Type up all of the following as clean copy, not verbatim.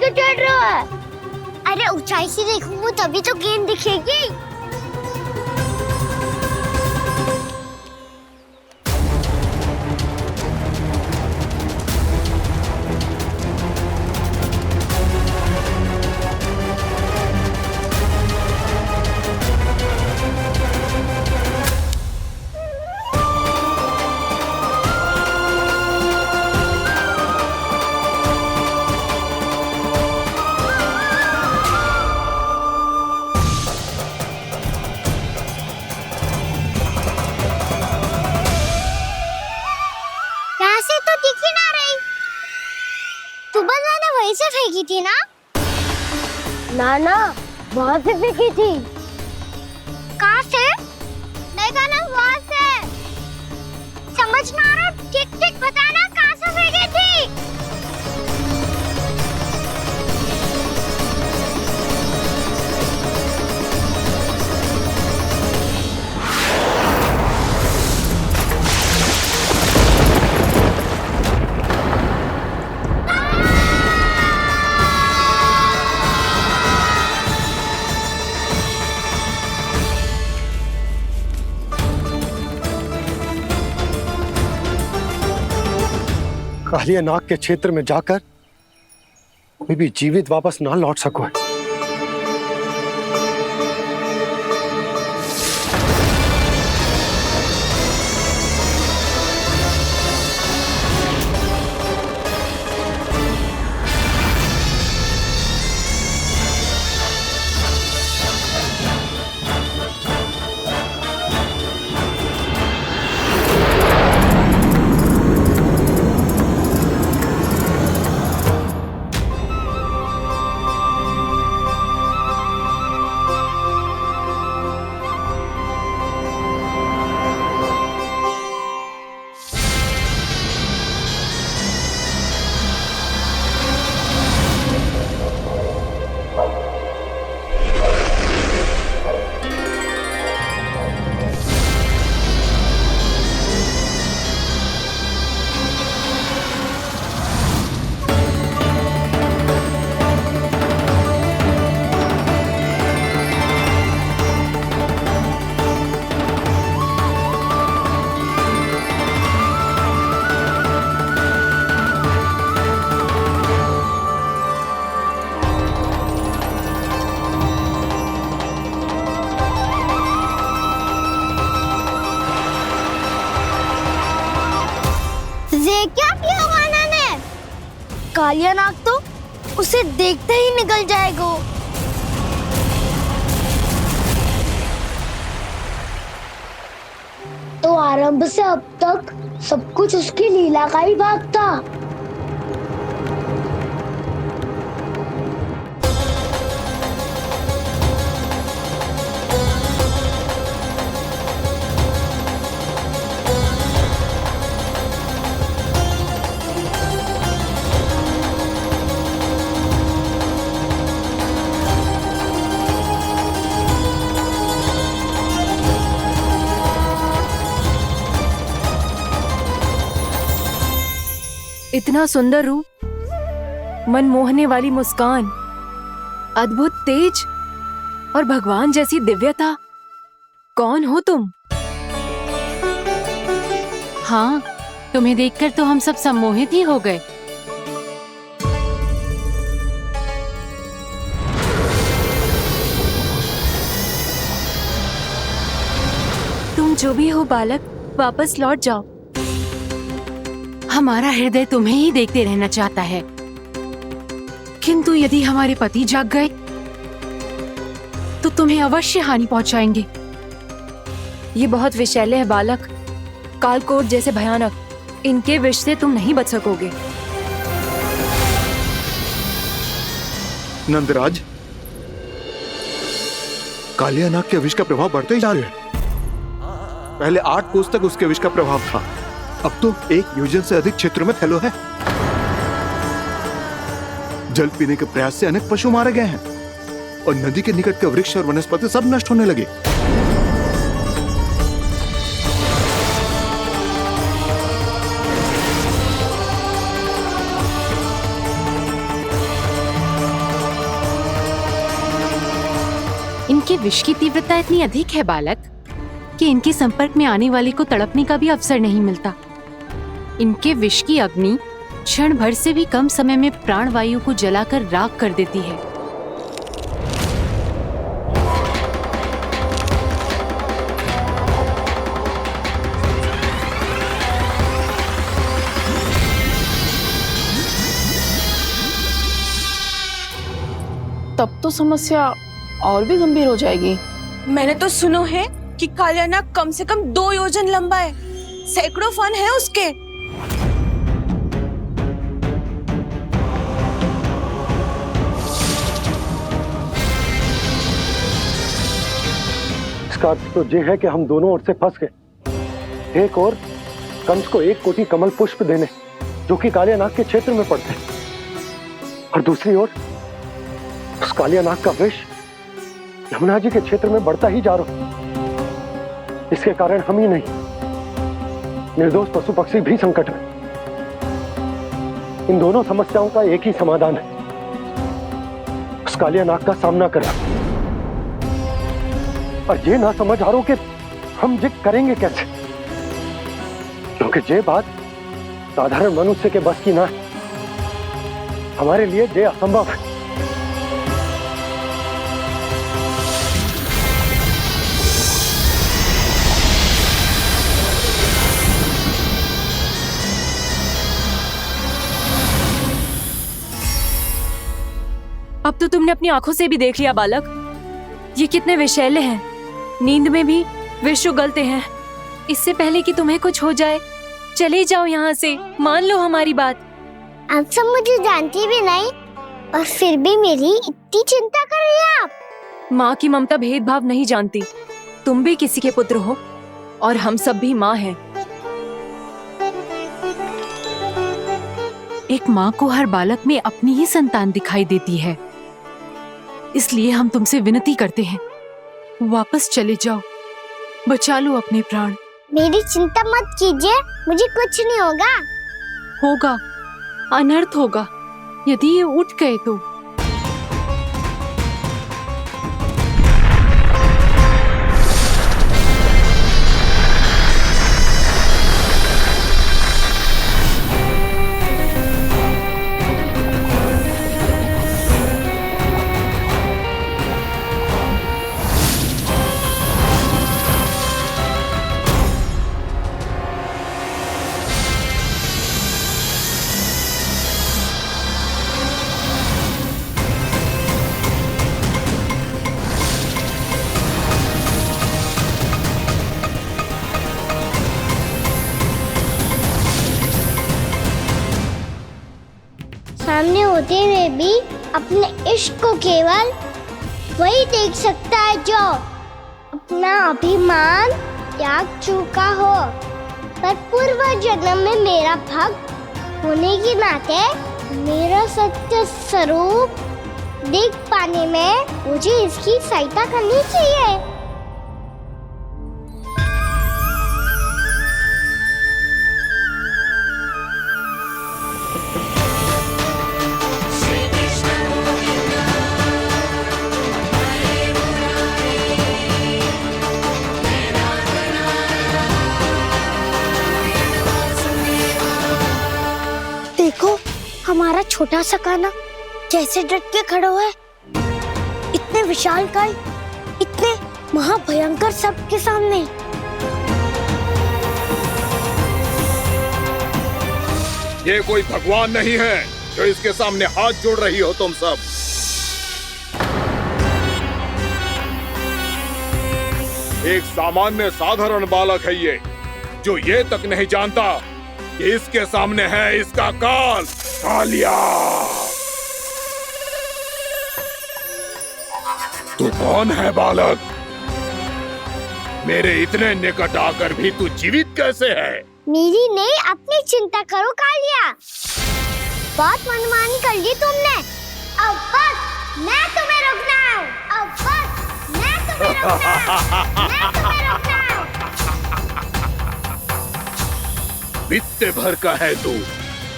क्यों चढ़ रहा है? अरे ऊंचाई से देखूंगा तभी तो गेंद दिखेगी। वहीं से फेंकी थी ना? ना वहाँ से फेंकी थी। कहाँ से? देखा ना वहाँ से। समझ ना आ रहा, ठीक ठीक बताना कहाँ से फेंकी थी? कालिया नाग के क्षेत्र में जाकर कोई भी जीवित वापस ना लौट सको। क्या किया वाना ने? कालिया नाग तो उसे देखते ही निकल जाएगा। तो आरंभ से अब तक सब कुछ उसकी लीला का ही भाग था। इतना सुंदर रूप, मन मोहने वाली मुस्कान, अद्भुत तेज और भगवान जैसी दिव्यता। कौन हो तुम? हाँ, तुम्हें देखकर तो हम सब सम्मोहित ही हो गए। तुम जो भी हो बालक, वापस लौट जाओ। हमारा हृदय तुम्हें ही देखते रहना चाहता है, किंतु यदि हमारे पति जाग गए तो तुम्हें अवश्य हानि पहुंचाएंगे। ये बहुत विषैले है बालक, कालकोट जैसे भयानक। इनके विष से तुम नहीं बच सकोगे। नंदराज, कालिया नाग के विष का प्रभाव बढ़ते ही जा रहा है। पहले 8 कोस तक उसके विष का प्रभाव था, अब तो 1 योजन से अधिक क्षेत्रों में फैलो है। जल पीने के प्रयास से अनेक पशु मारे गए हैं और नदी के निकट के वृक्ष और वनस्पति सब नष्ट होने लगे। इनके विष की तीव्रता इतनी अधिक है बालक कि इनके संपर्क में आने वाले को तड़पने का भी अवसर नहीं मिलता। इनके विष की अग्नि क्षण भर से भी कम समय में प्राणवायु को जलाकर राख कर देती है। तब तो समस्या और भी गंभीर हो जाएगी। मैंने तो सुनो है कि कालियानाग कम से कम 2 योजन लंबा है, सैकड़ों फन है उसके। इसका अर्थ तो ये है कि हम दोनों ओर से फंस गए। एक और कंस को 1 कोटि कमल पुष्प देने जो कि कालियानाग के क्षेत्र में पड़ते हैं, और दूसरी ओर उस कालियानाग का विष यमुना जी के क्षेत्र में बढ़ता ही जा रहा। इसके कारण हम ही नहीं, निर्दोष पशु पक्षी भी संकट में। इन दोनों समस्याओं का एक ही समाधान है, उस कालियानाग का सामना करना। और ये ना समझ आ रहा कि हम ये करेंगे कैसे, क्योंकि ये बात साधारण मनुष्य के बस की ना है। हमारे लिए ये असंभव है। अब तो तुमने अपनी आंखों से भी देख लिया बालक, ये कितने विषैले हैं। नींद में भी विष उगलते हैं। इससे पहले कि तुम्हें कुछ हो जाए, चले जाओ यहाँ से, मान लो हमारी बात। आप सब मुझे जानती भी नहीं और फिर भी मेरी इतनी चिंता कर रही हैं आप। माँ की ममता भेदभाव नहीं जानती। तुम भी किसी के पुत्र हो और हम सब भी माँ हैं। एक माँ को हर बालक में अपनी ही संतान दिखाई देती है, इसलिए हम तुमसे विनती करते हैं, वापस चले जाओ, बचा लो अपने प्राण। मेरी चिंता मत कीजिए, मुझे कुछ नहीं होगा। होगा, अनर्थ होगा यदि ये उठ गए तो। सामने होते हुए भी अपने इश्क को केवल वही देख सकता है जो अपना अभिमान त्याग चुका हो। पर पूर्व जन्म में मेरा भक्त होने के नाते मेरा सत्य स्वरूप देख पाने में मुझे इसकी सहायता करनी चाहिए। देखो हमारा छोटा सा कान्हा कैसे डट के खड़ा हुआ है, इतने विशालकाय, इतने महाभयंकर सबके सामने। ये कोई भगवान नहीं है जो इसके सामने हाथ जोड़ रही हो तुम सब। एक सामान्य साधारण बालक है ये, जो ये तक नहीं जानता कि इसके सामने है इसका काल, कालिया। तू कौन है बालक? मेरे इतने निकट आकर भी तू जीवित कैसे है? मेरी नहीं, अपनी चिंता करो कालिया। बहुत मनमानी कर ली तुमने। अब बस मैं तुम्हें रोकना हूँ। अब बस मैं तुम्हें रोकना हूँ। मैं तुम्हें रोकना हूँ। बित्ते भर का है तू,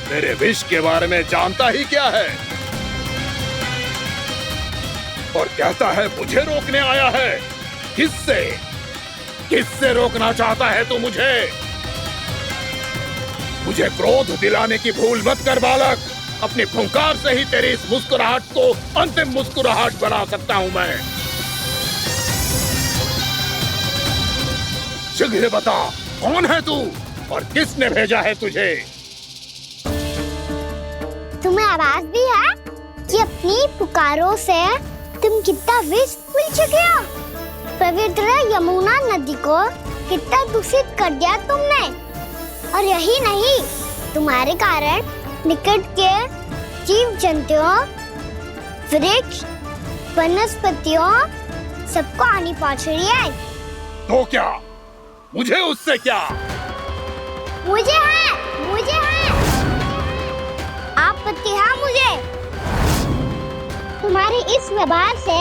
मेरे विष के बारे में जानता ही क्या है? और कहता है मुझे रोकने आया है। किससे? किससे रोकना चाहता है तू मुझे? मुझे क्रोध दिलाने की भूल मत कर बालक। अपनी फुंकार से ही तेरी इस मुस्कुराहट को अंतिम मुस्कुराहट बना सकता हूं मैं। शीघ्र बता, कौन है तू और किसने भेजा है तुझे? तुम्हें आवाज भी है कि अपनी पुकारों से तुम कितना विष भूल चुके हो। पवित्र यमुना नदी को कितना दूषित कर दिया तुमने। और यही नहीं, तुम्हारे कारण निकट के जीव जंतुओं, वृक्ष, वनस्पतियों सबको हानि पहुंच रही है। तो क्या? मुझे उससे क्या? मुझे है आपत्ति है मुझे तुम्हारे इस व्यवहार से,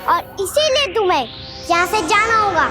और इसीलिए तुम्हें यहाँ से जाना होगा।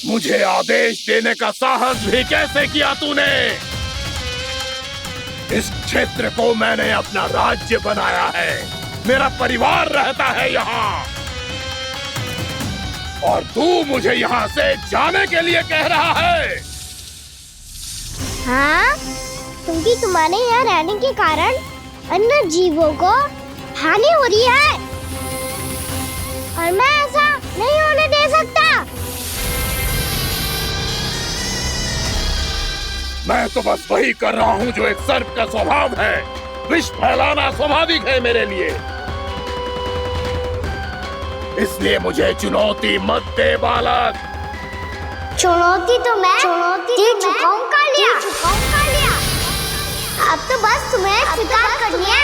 मुझे आदेश देने का साहस भी कैसे किया तूने? इस क्षेत्र को मैंने अपना राज्य बनाया है। मेरा परिवार रहता है यहाँ, और तू मुझे यहाँ से जाने के लिए कह रहा है? हाँ, क्योंकि तुम्हारे यहाँ रहने के कारण अन्य जीवों को हानि हो रही है, और मैं ऐसा नहीं होने दे सकता। मैं तो बस वही कर रहा हूँ जो एक सर्प का स्वभाव है। विष फैलाना स्वाभाविक है मेरे लिए। इसलिए मुझे चुनौती मत दे बालक। चुनौती तो मैं दे चुका हूँ कालिया। अब तो बस तुम्हें स्वीकार करनी है।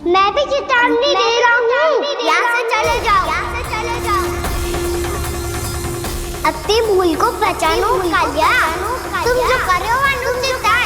मैं भी चेतावनी दे रहा हूँ, यहाँ से चले जाओ। अपनी भूल को पहचानो कालिया। तुम जो कर रहे हो अनुचित है।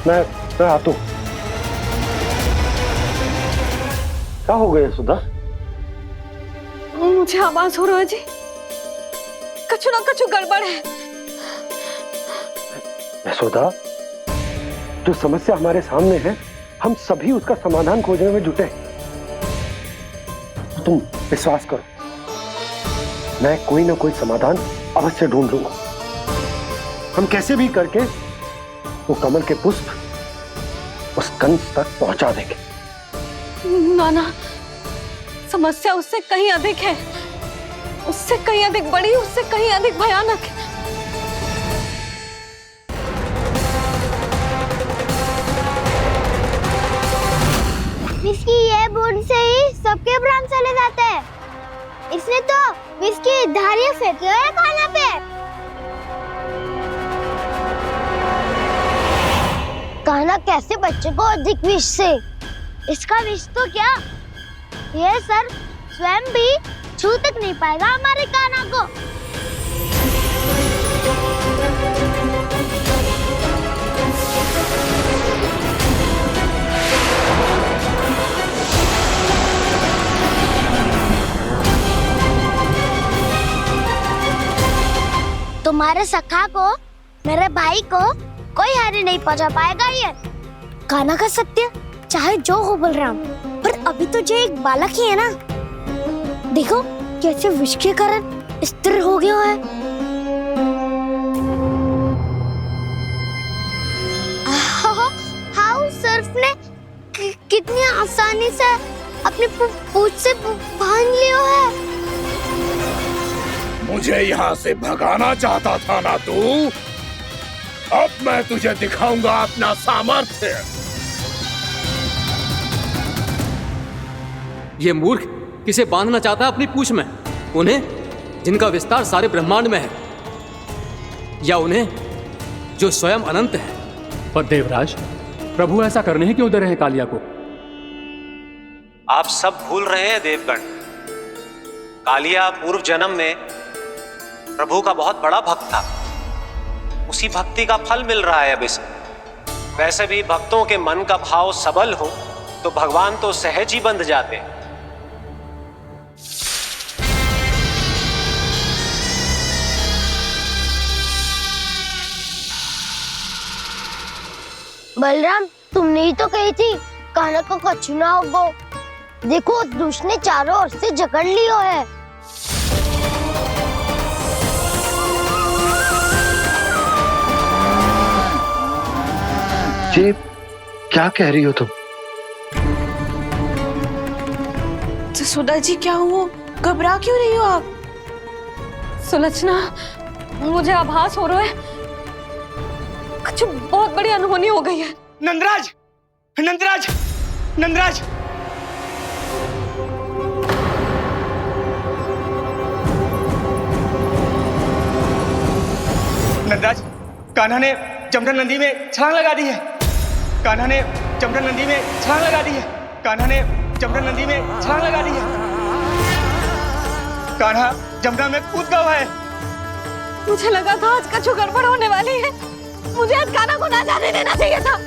मैं आता हूं। क्या हो गया सुधा? मुझे आवाज हो रहा है जी, कछु ना कछु गड़बड़ है। यशोदा, जो समस्या हमारे सामने है, हम सभी उसका समाधान खोजने में जुटे। तुम विश्वास करो, मैं कोई ना कोई समाधान अवश्य ढूंढ लूंगा। हम कैसे भी करके वो कमल के पुष्प उस कंस तक पहुंचा देंगे। नाना, समस्या उससे कहीं अधिक है, उससे कहीं अधिक बड़ी, उससे कहीं अधिक भयानक है। विस्की ये बूंद से ही सबके प्राण चले जाते हैं। इसने तो विस्की धारियां फेंकी है खाना पे। कान्हा कैसे बच्चे को अधिक विष से? इसका विष तो क्या, ये सर स्वयं भी छू तक नहीं पाएगा हमारे कान्हा को। तुम्हारे सखा को, मेरे भाई को कोई हानि नहीं पहुंचा पाएगा। ये कान्हा का सत्य चाहे जो हो बलराम, पर अभी तो जो एक बालक ही है ना। देखो कैसे विष के कारण स्थिर हो गया है। हाउ सर्फ ने कितनी आसानी से अपनी पूंछ से बांध लिया है। मुझे यहाँ से भगाना चाहता था ना तू? अब मैं तुझे दिखाऊंगा अपना सामर्थ्य। ये मूर्ख किसे बांधना चाहता है अपनी पूंछ में? उन्हें जिनका विस्तार सारे ब्रह्मांड में है, या उन्हें जो स्वयं अनंत है? पर देवराज, प्रभु ऐसा करने ही क्यों दे रहे हैं कालिया को? आप सब भूल रहे हैं देवगण, कालिया पूर्व जन्म में प्रभु का बहुत बड़ा भक्त था। उसी भक्ति का फल मिल रहा है अब इसे। वैसे भी भक्तों के मन का भाव सबल हो तो भगवान तो सहज ही बंध जाते। बलराम, तुमने ही तो कही थी कान्हा को कछु ना होगो। देखो दुष्ट ने चारों ओर से जकड़ लियो है। ये क्या कह रही हो तुम? सुधा जी, क्या हुआ? घबरा क्यों रही हो आप? सुलक्षणा, मुझे आभास हो रहा है कुछ बहुत बड़ी अनहोनी हो गई है। नंदराज, नंदराज, नंदराज! नंदराज, कान्हा ने जमदन नदी में छलांग लगा दी है। कान्हा ने जमदन नदी में छलांग लगा दी है। कान्हा ने जमदन नदी में छलांग लगा दी है। कान्हा जमुना में कूद गया है। मुझे लगा था आज कछु गड़बड़ होने वाली है। मुझे आज कान्हा को ना जाने देना चाहिए था।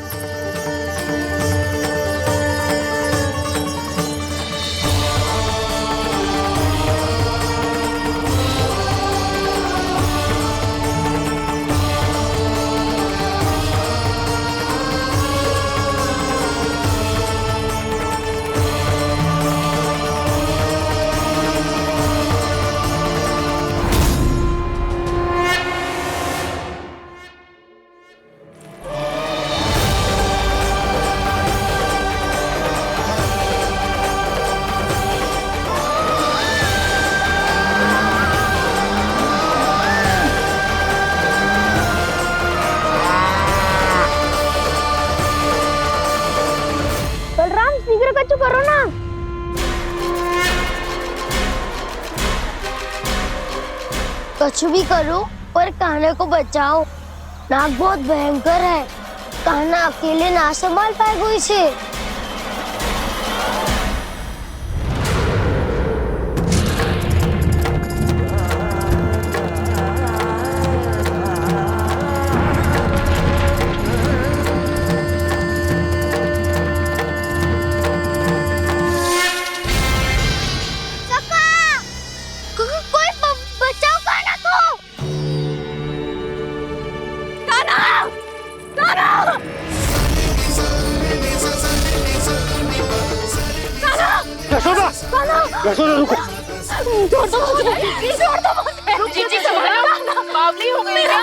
करो ना। कुछ भी करो पर कान्हा को बचाओ। नाग बहुत भयंकर है, कान्हा अकेले ना संभाल पाएगा इसे। यशोदा, यशोदा रुको। छोड़ दो मुझे, छोड़ दो मुझे। जीजी संभालो, बावली हो गई क्या?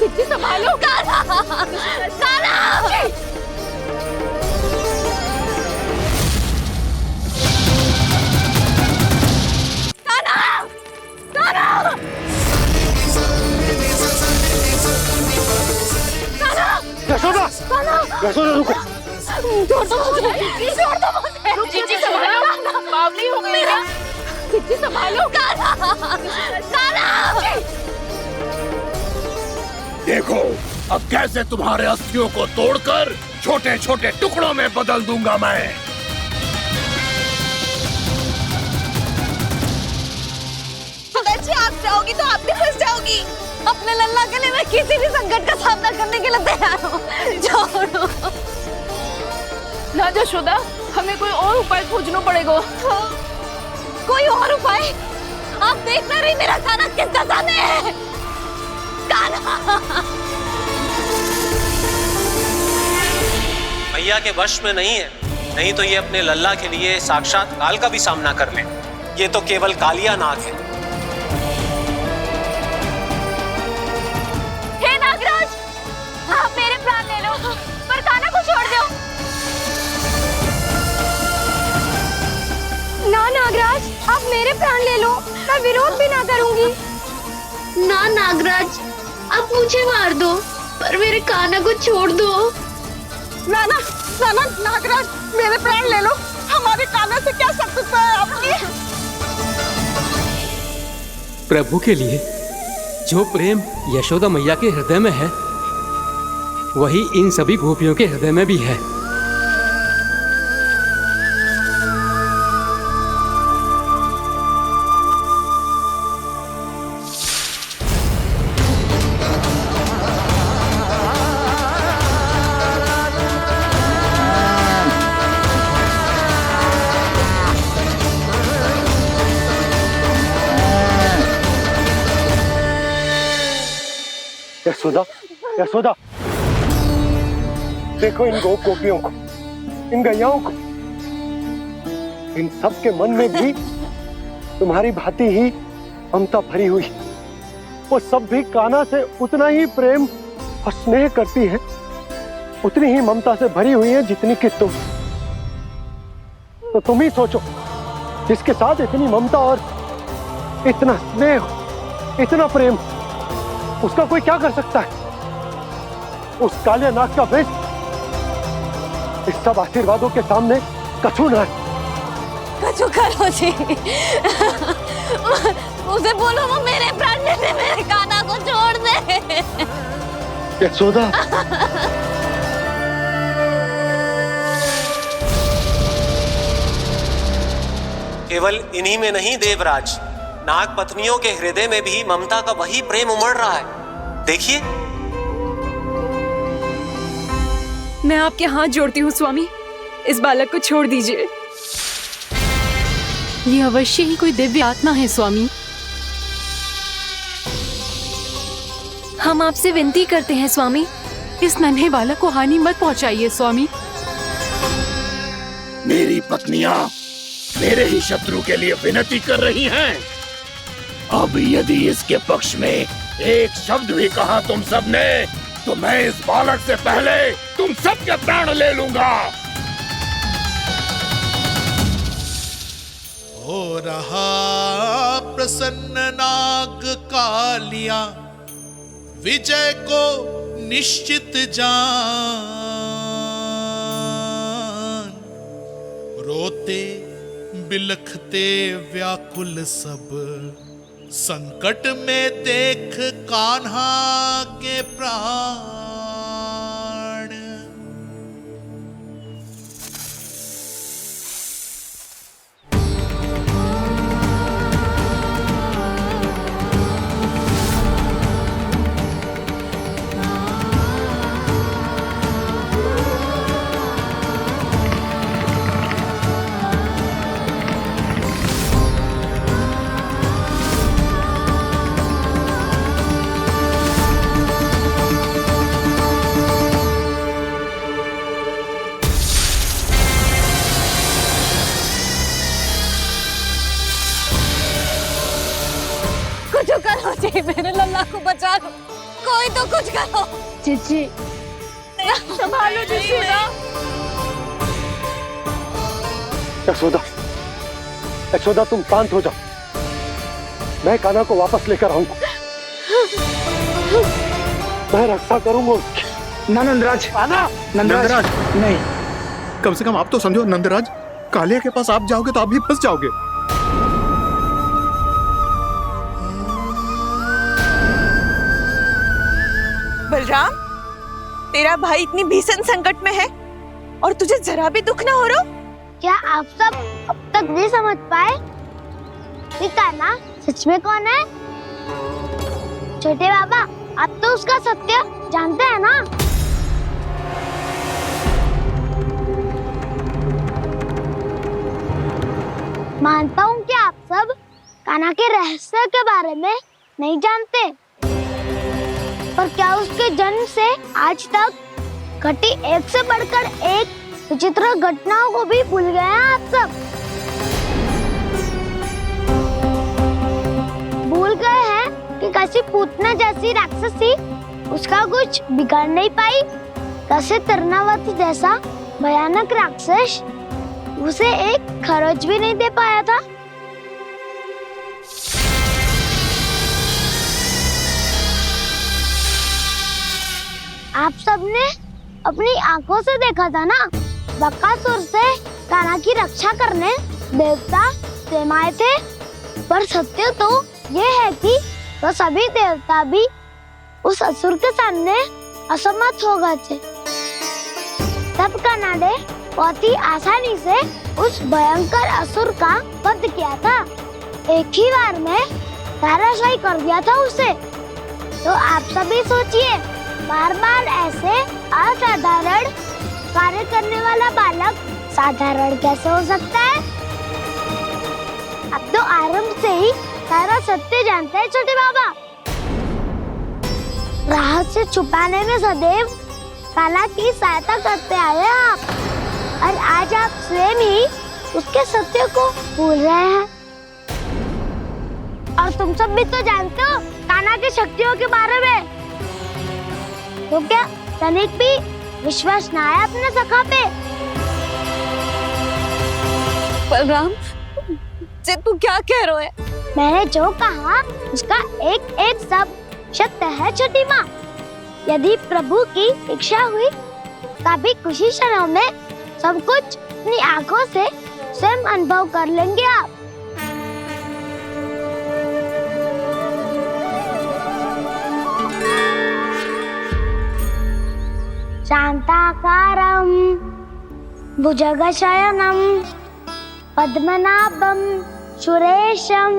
जीजी संभालो। कान्हा, कान्हा। यशोदा, यशोदा रुको। छोड़ दो मुझे, छोड़ दो मुझे। जीजी संभालो, बावली हो गई क्या? जीजी संभालो। कान्हा, कान्हा। देखो अब कैसे तुम्हारे अस्थियों को तोड़कर छोटे छोटे टुकड़ों में बदल दूंगा मैं। सुदाजी आप जाओगी तो आप भी फंस जाओगी। अपने लल्ला के लिए मैं किसी भी संकट का सामना करने के लिए तैयार हूँ। छोड़ो। ना यशोदा, हमें कोई और उपाय खोजना पड़ेगा। कोई और उपाय? आप देख ना रही मेरा कान्हा किस दशा में है। कान्हा। भैया के वश में नहीं है, नहीं तो ये अपने लल्ला के लिए साक्षात काल का भी सामना कर ले। ये तो केवल कालिया नाग है। हे नागराज, आप मेरे प्राण ले लो पर कान्हा को छोड़ दो। ना नागराज, आप मेरे प्राण ले लो, मैं विरोध भी ना करूंगी। ना नागराज, आप मुझे मार दो पर मेरे कान्हा को छोड़ दो। ना ना ना ना नागराज, मेरे प्राण ले लो। हमारे कान्हा से क्या शत्रुता है आपकी? प्रभु के लिए जो प्रेम यशोदा मैया के हृदय में है, वही इन सभी गोपियों के हृदय में भी है। यशोदा, यशोदा, देखो इन गोपियों को, इन गैयाओं को। इन सब के मन में भी तुम्हारी भांति ही ममता भरी हुई। वो सब भी कान्हा से उतना ही प्रेम और स्नेह करती हैं, उतनी ही ममता से भरी हुई है जितनी कि तुम। तो तुम ही सोचो, जिसके साथ इतनी ममता और इतना स्नेह, इतना प्रेम, उसका कोई क्या कर सकता है? उस काले नाग का वेश इस सब आशीर्वादों के सामने कछु न है। कछु करो जी। उसे बोलो वो मेरे प्राण ले ले, मेरे कान्हा को छोड़ दे। यशोदा, केवल इन्हीं में नहीं देवराज, नाग पत्नियों के हृदय में भी ममता का वही प्रेम उमड़ रहा है। देखिए। मैं आपके हाथ जोड़ती हूँ स्वामी, इस बालक को छोड़ दीजिए। ये अवश्य ही कोई दिव्य आत्मा है स्वामी। हम आपसे विनती करते हैं स्वामी, इस नन्हे बालक को हानि मत पहुंचाइए स्वामी। मेरी पत्नियां मेरे ही शत्रु के लिए विनती कर रही हैं। अब यदि इसके पक्ष में एक शब्द भी कहा तुम सबने, तो मैं इस बालक से पहले तुम सबके प्राण ले लूंगा। हो रहा प्रसन्न नाग कालिया, विजय को निश्चित जान। रोते बिलखते व्याकुल सब, संकट में देख कान्हा के प्राण। जी मेरे लल्ला को बचा लो, कोई तो कुछ करो। जीजी संभालो जसोदा। यशोदा, यशोदा तुम शांत हो जाओ, मैं कान्हा को वापस लेकर आऊंगा, मैं रक्षा करूंगा उसकी। ना नंदराज, नंदराज नहीं, कम से कम आप तो समझो नंदराज, कालिया के पास आप जाओगे तो आप भी फंस जाओगे। बलराम, तेरा भाई इतनी भीषण संकट में है और तुझे जरा भी दुख ना हो रहा? क्या आप सब अब तक नहीं समझ पाए कि कान्हा सच में कौन है? छोटे बाबा, आप तो उसका सत्य जानते हैं ना? मानता हूँ कि आप सब कान्हा के रहस्य के बारे में नहीं जानते, पर क्या उसके जन्म से आज तक घटी एक से बढ़कर एक विचित्र घटनाओं को भी भूल गए हैं आप सब? भूल गए हैं कि कैसी पूतना जैसी राक्षसी उसका कुछ बिगाड़ नहीं पाई, कैसे तरनावती जैसा भयानक राक्षस उसे एक खरोच भी नहीं दे पाया था। आप सबने अपनी आंखों से देखा था ना, बकासुर से कान्हा की रक्षा करने देवता स्वयं आए थे, पर सत्य तो ये है कि वो सभी देवता भी उस असुर के सामने असमर्थ हो गए थे। तब कान्हा ने बहुत ही आसानी से उस भयंकर असुर का वध किया था, एक ही बार में धराशायी कर दिया था उसे। तो आप सभी सोचिए, बार बार ऐसे असाधारण कार्य करने वाला बालक साधारण कैसे हो सकता है? अब तो आरंभ से ही सारा सत्य जानते हैं छोटे बाबा। रहस्य छुपाने में सदैव कान्हा की सहायता करते आए हैं आप, और आज आप स्वयं ही उसके सत्य को भूल रहे हैं। और तुम सब भी तो जानते हो कान्हा की शक्तियों के बारे में, तो क्या तनिक भी विश्वास ना है अपने सखा पे? बलराम, तू क्या कह रहे है? मैंने जो कहा उसका एक एक शब्द सत्य है छोटी माँ। यदि प्रभु की इच्छा हुई तभी कुछ ही क्षणों में सब कुछ अपनी आंखों से स्वयं अनुभव कर लेंगे आप। शांताकारं भुजगशयनं पद्मनाभं सुरेशं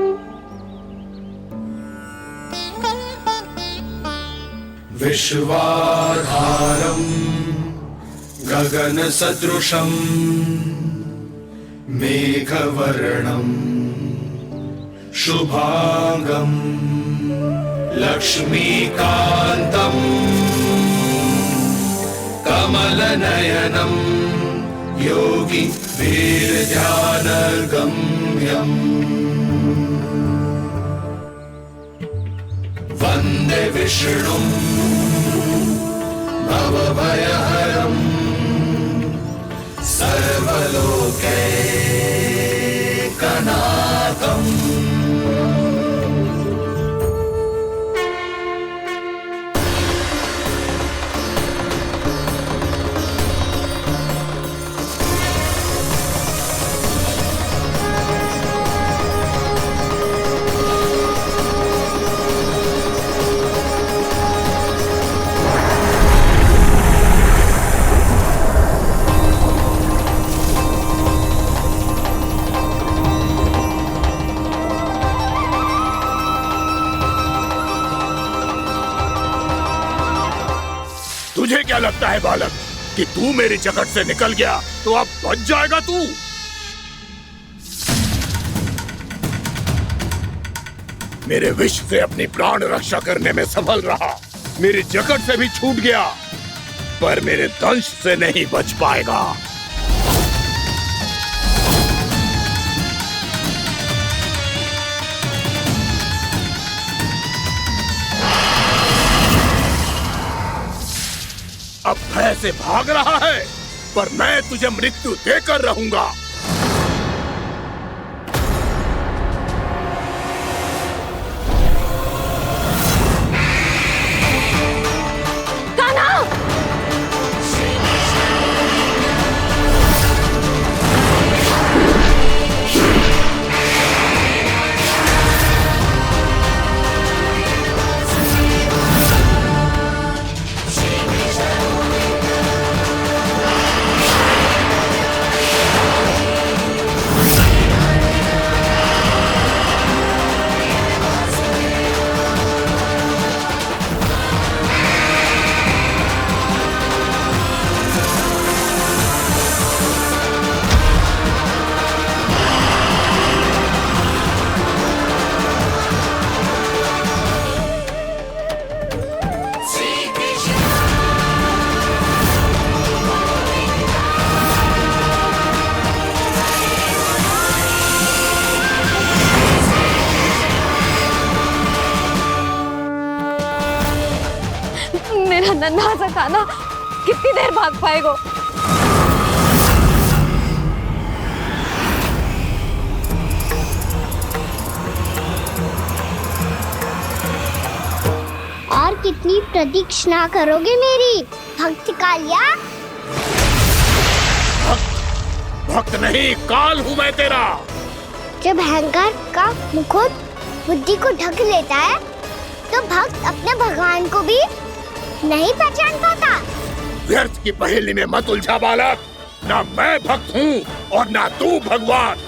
विश्वाधारं गगनसदृशं मेघवर्णं शुभांगं लक्ष्मीकान्तं कमलनयनं योगी वीरध्यानगम्यं वन्दे विष्णुं भवभयहरं सर्वलोकैकनाथम्। तुझे क्या लगता है बालक कि तू मेरी जकड़ से निकल गया तो अब बच जाएगा तू? मेरे विष से अपनी प्राण रक्षा करने में सफल रहा, मेरी जकड़ से भी छूट गया, पर मेरे दंश से नहीं बच पाएगा। ऐसे भाग रहा है, पर मैं तुझे मृत्यु देकर रहूंगा। मेरा नन्हा सा कान्हा कितनी देर भाग पाएगा? और कितनी प्रतीक्षा करोगे मेरी भक्त कालिया? भक्त नहीं, काल हूँ मैं तेरा। जब अहंकार का मुकुट बुद्धि को ढक लेता है तो भक्त अपने भगवान को भी नहीं पहचान पाता। व्यर्थ की पहेली में मत उलझा बालक। ना मैं भक्त हूँ और ना तू भगवान।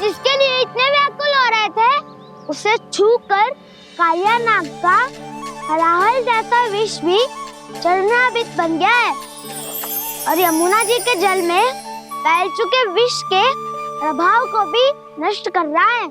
जिसके लिए इतने व्याकुल हो रहे थे उसे छूकर कालिया नाग का हलाहल जैसा विष भी चरणामृत बन गया है और यमुना जी के जल में फैल चुके विष के प्रभाव को भी नष्ट कर रहा है।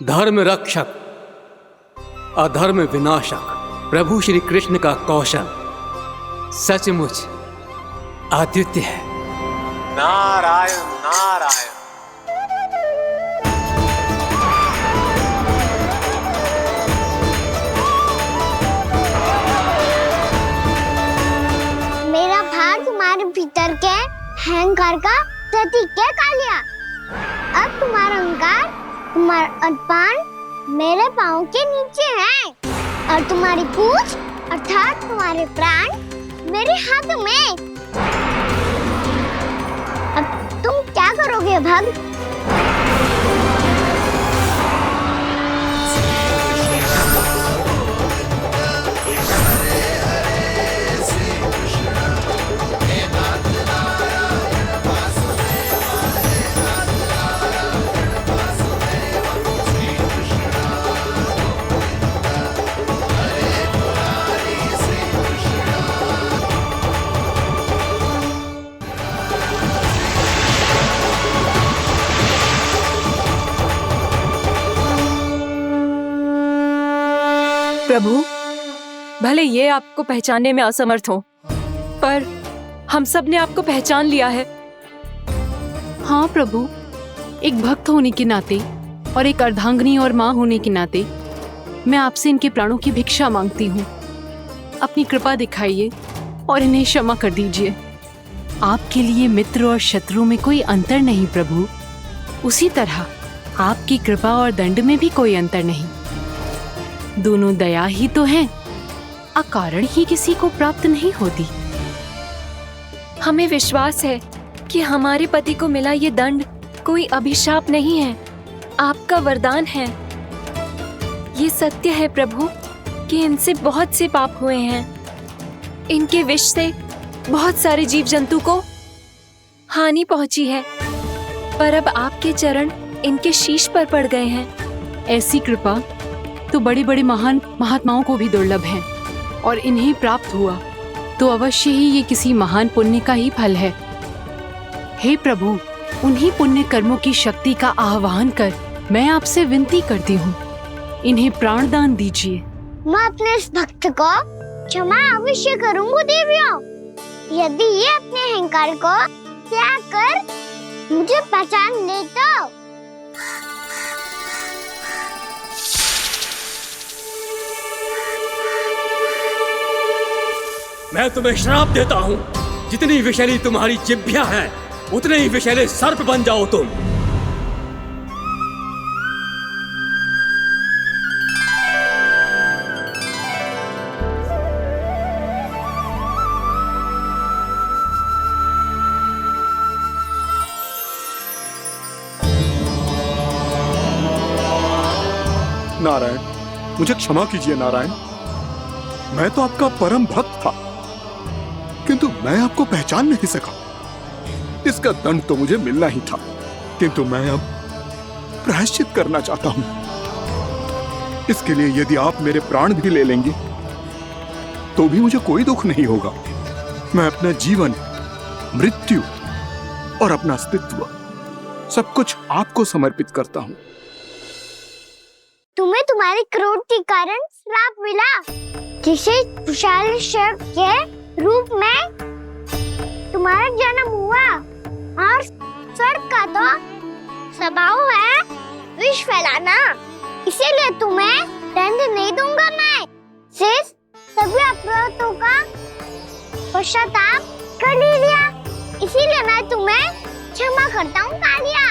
धर्म रक्षक अधर्म विनाशक प्रभु श्री कृष्ण का कौशल सचमुच अद्वितीय है। नारायण नारायण। मेरा भार तुम्हारे भीतर के अहंकार का प्रतीक है कालिया। अब तुम्हारा अहंकार तुम्हारा अनपान मेरे पाँव के नीचे है और तुम्हारी पूंछ अर्थात तुम्हारे प्राण मेरे हाथों में। क्या करोगे भक्त? प्रभु, भले ये आपको पहचानने में असमर्थ हो, पर हम सब ने आपको पहचान लिया है। हाँ प्रभु, एक भक्त होने के नाते और एक अर्धांगिनी और माँ होने के नाते मैं आपसे इनके प्राणों की भिक्षा मांगती हूँ। अपनी कृपा दिखाइए और इन्हें क्षमा कर दीजिए। आपके लिए मित्र और शत्रु में कोई अंतर नहीं प्रभु। उसी तरह आपकी कृपा और दंड में भी कोई अंतर नहीं। दोनों दया ही तो हैं, अकारण ही किसी को प्राप्त नहीं होती। हमें विश्वास है कि हमारे पति को मिला ये दंड कोई अभिशाप नहीं है, आपका वरदान है। ये सत्य है प्रभु कि इनसे बहुत से पाप हुए हैं। इनके विष से बहुत सारे जीव जंतु को हानि पहुंची है, पर अब आपके चरण इनके शीश पर पड़ गए हैं। ऐसी कृपा तो बड़े बड़े महान महात्माओं को भी दुर्लभ है, और इन्हें प्राप्त हुआ तो अवश्य ही ये किसी महान पुण्य का ही फल है। हे प्रभु, उन्हीं पुण्य कर्मों की शक्ति का आह्वान कर मैं आपसे विनती करती हूँ, इन्हें प्राणदान दीजिए। मैं अपने इस भक्त को क्षमा अवश्य करूंगी देवियों, यदि ये अपने अहंकार को त्याग कर मुझे पहचान ले तो। मैं तुम्हें श्राप देता हूँ, जितनी विषैली तुम्हारी जिह्वा है उतने ही विषैले सर्प बन जाओ तुम। नारायण, मुझे क्षमा कीजिए नारायण। मैं तो आपका परम भक्त था, किंतु मैं आपको पहचान नहीं सका। इसका दंड तो मुझे मिलना ही था, किंतु मैं अब प्रायश्चित करना चाहता हूं। इसके लिए यदि आप मेरे प्राण भी ले लेंगे तो भी मुझे कोई दुख नहीं होगा। मैं अपना जीवन, मृत्यु और अपना अस्तित्व सब कुछ आपको समर्पित करता हूं। तुम्हें तुम्हारे क्रोध के कारण श्राप मिला, जिसे विशाल सर्प के रूप में तुम्हारा जन्म हुआ, और सर्प का तो स्वभाव है विष फैलाना। इसीलिए तुम्हें दंड नहीं दूंगा मैं, सिर्फ सभी अपराधों का पश्चाताप कर लिया। इसीलिए मैं तुम्हें क्षमा करता हूँ कालिया।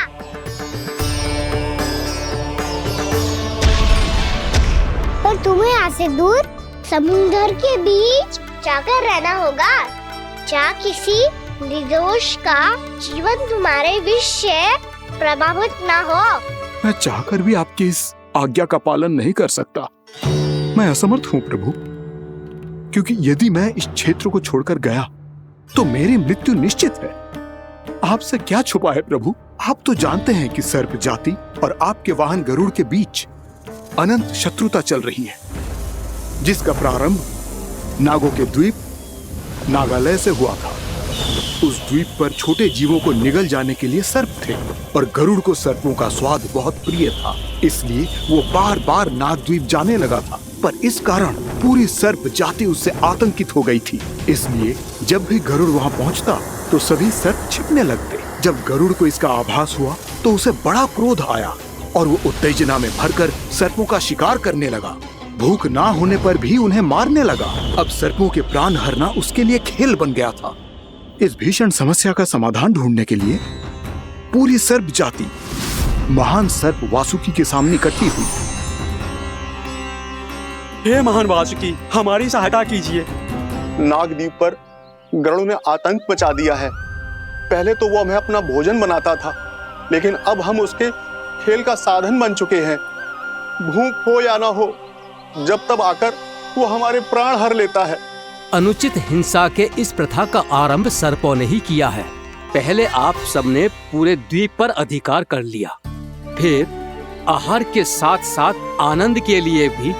पर तुम्हें यहाँ से दूर समुद्र के बीच जाकर रहना होगा, जहाँ किसी निर्दोष का जीवन तुम्हारे विष से प्रभावित ना हो। मैं चाहकर भी आपकी इस आज्ञा का पालन नहीं कर सकता। मैं असमर्थ हूँ प्रभु, क्योंकि यदि मैं इस क्षेत्र को छोड़कर गया तो मेरी मृत्यु निश्चित है। आपसे क्या छुपा है प्रभु? आप तो जानते हैं कि सर्प जाति और आपके वाहन गरुड़ के बीच अनंत शत्रुता चल रही है, जिसका प्रारंभ नागों के द्वीप नागालय से हुआ था। उस द्वीप पर छोटे जीवों को निगल जाने के लिए सर्प थे, और गरुड़ को सर्पों का स्वाद बहुत प्रिय था, इसलिए वो बार बार नागद्वीप जाने लगा था। पर इस कारण पूरी सर्प जाति उससे आतंकित हो गई थी। इसलिए जब भी गरुड़ वहां पहुंचता तो सभी सर्प छिपने लगते। जब गरुड़ को इसका आभास हुआ तो उसे बड़ा क्रोध आया और वो उत्तेजना में भरकर सर्पों का शिकार करने लगा। भूख ना होने पर भी उन्हें मारने लगा। अब सर्पों के प्राण हरना उसके लिए खेल बन गया था। इस भीषण समस्या का समाधान ढूंढने के लिए पूरी सर्प जाति महान सर्प वासुकी के सामने इकट्ठी हुई। हे महान वासुकी, हमारी सहायता कीजिए। नागद्वीप पर गरुड़ ने आतंक मचा दिया है। पहले तो वो हमें अपना भोजन बनाता था, लेकिन अब हम उसके खेल का साधन बन चुके हैं। भूख हो या ना हो, जब तब आकर वो हमारे प्राण हर लेता है। अनुचित हिंसा के इस प्रथा का आरंभ सर्पों ने ही किया है। पहले आप सबने पूरे द्वीप पर अधिकार कर लिया, फिर आहार के साथ साथ आनंद के लिए भी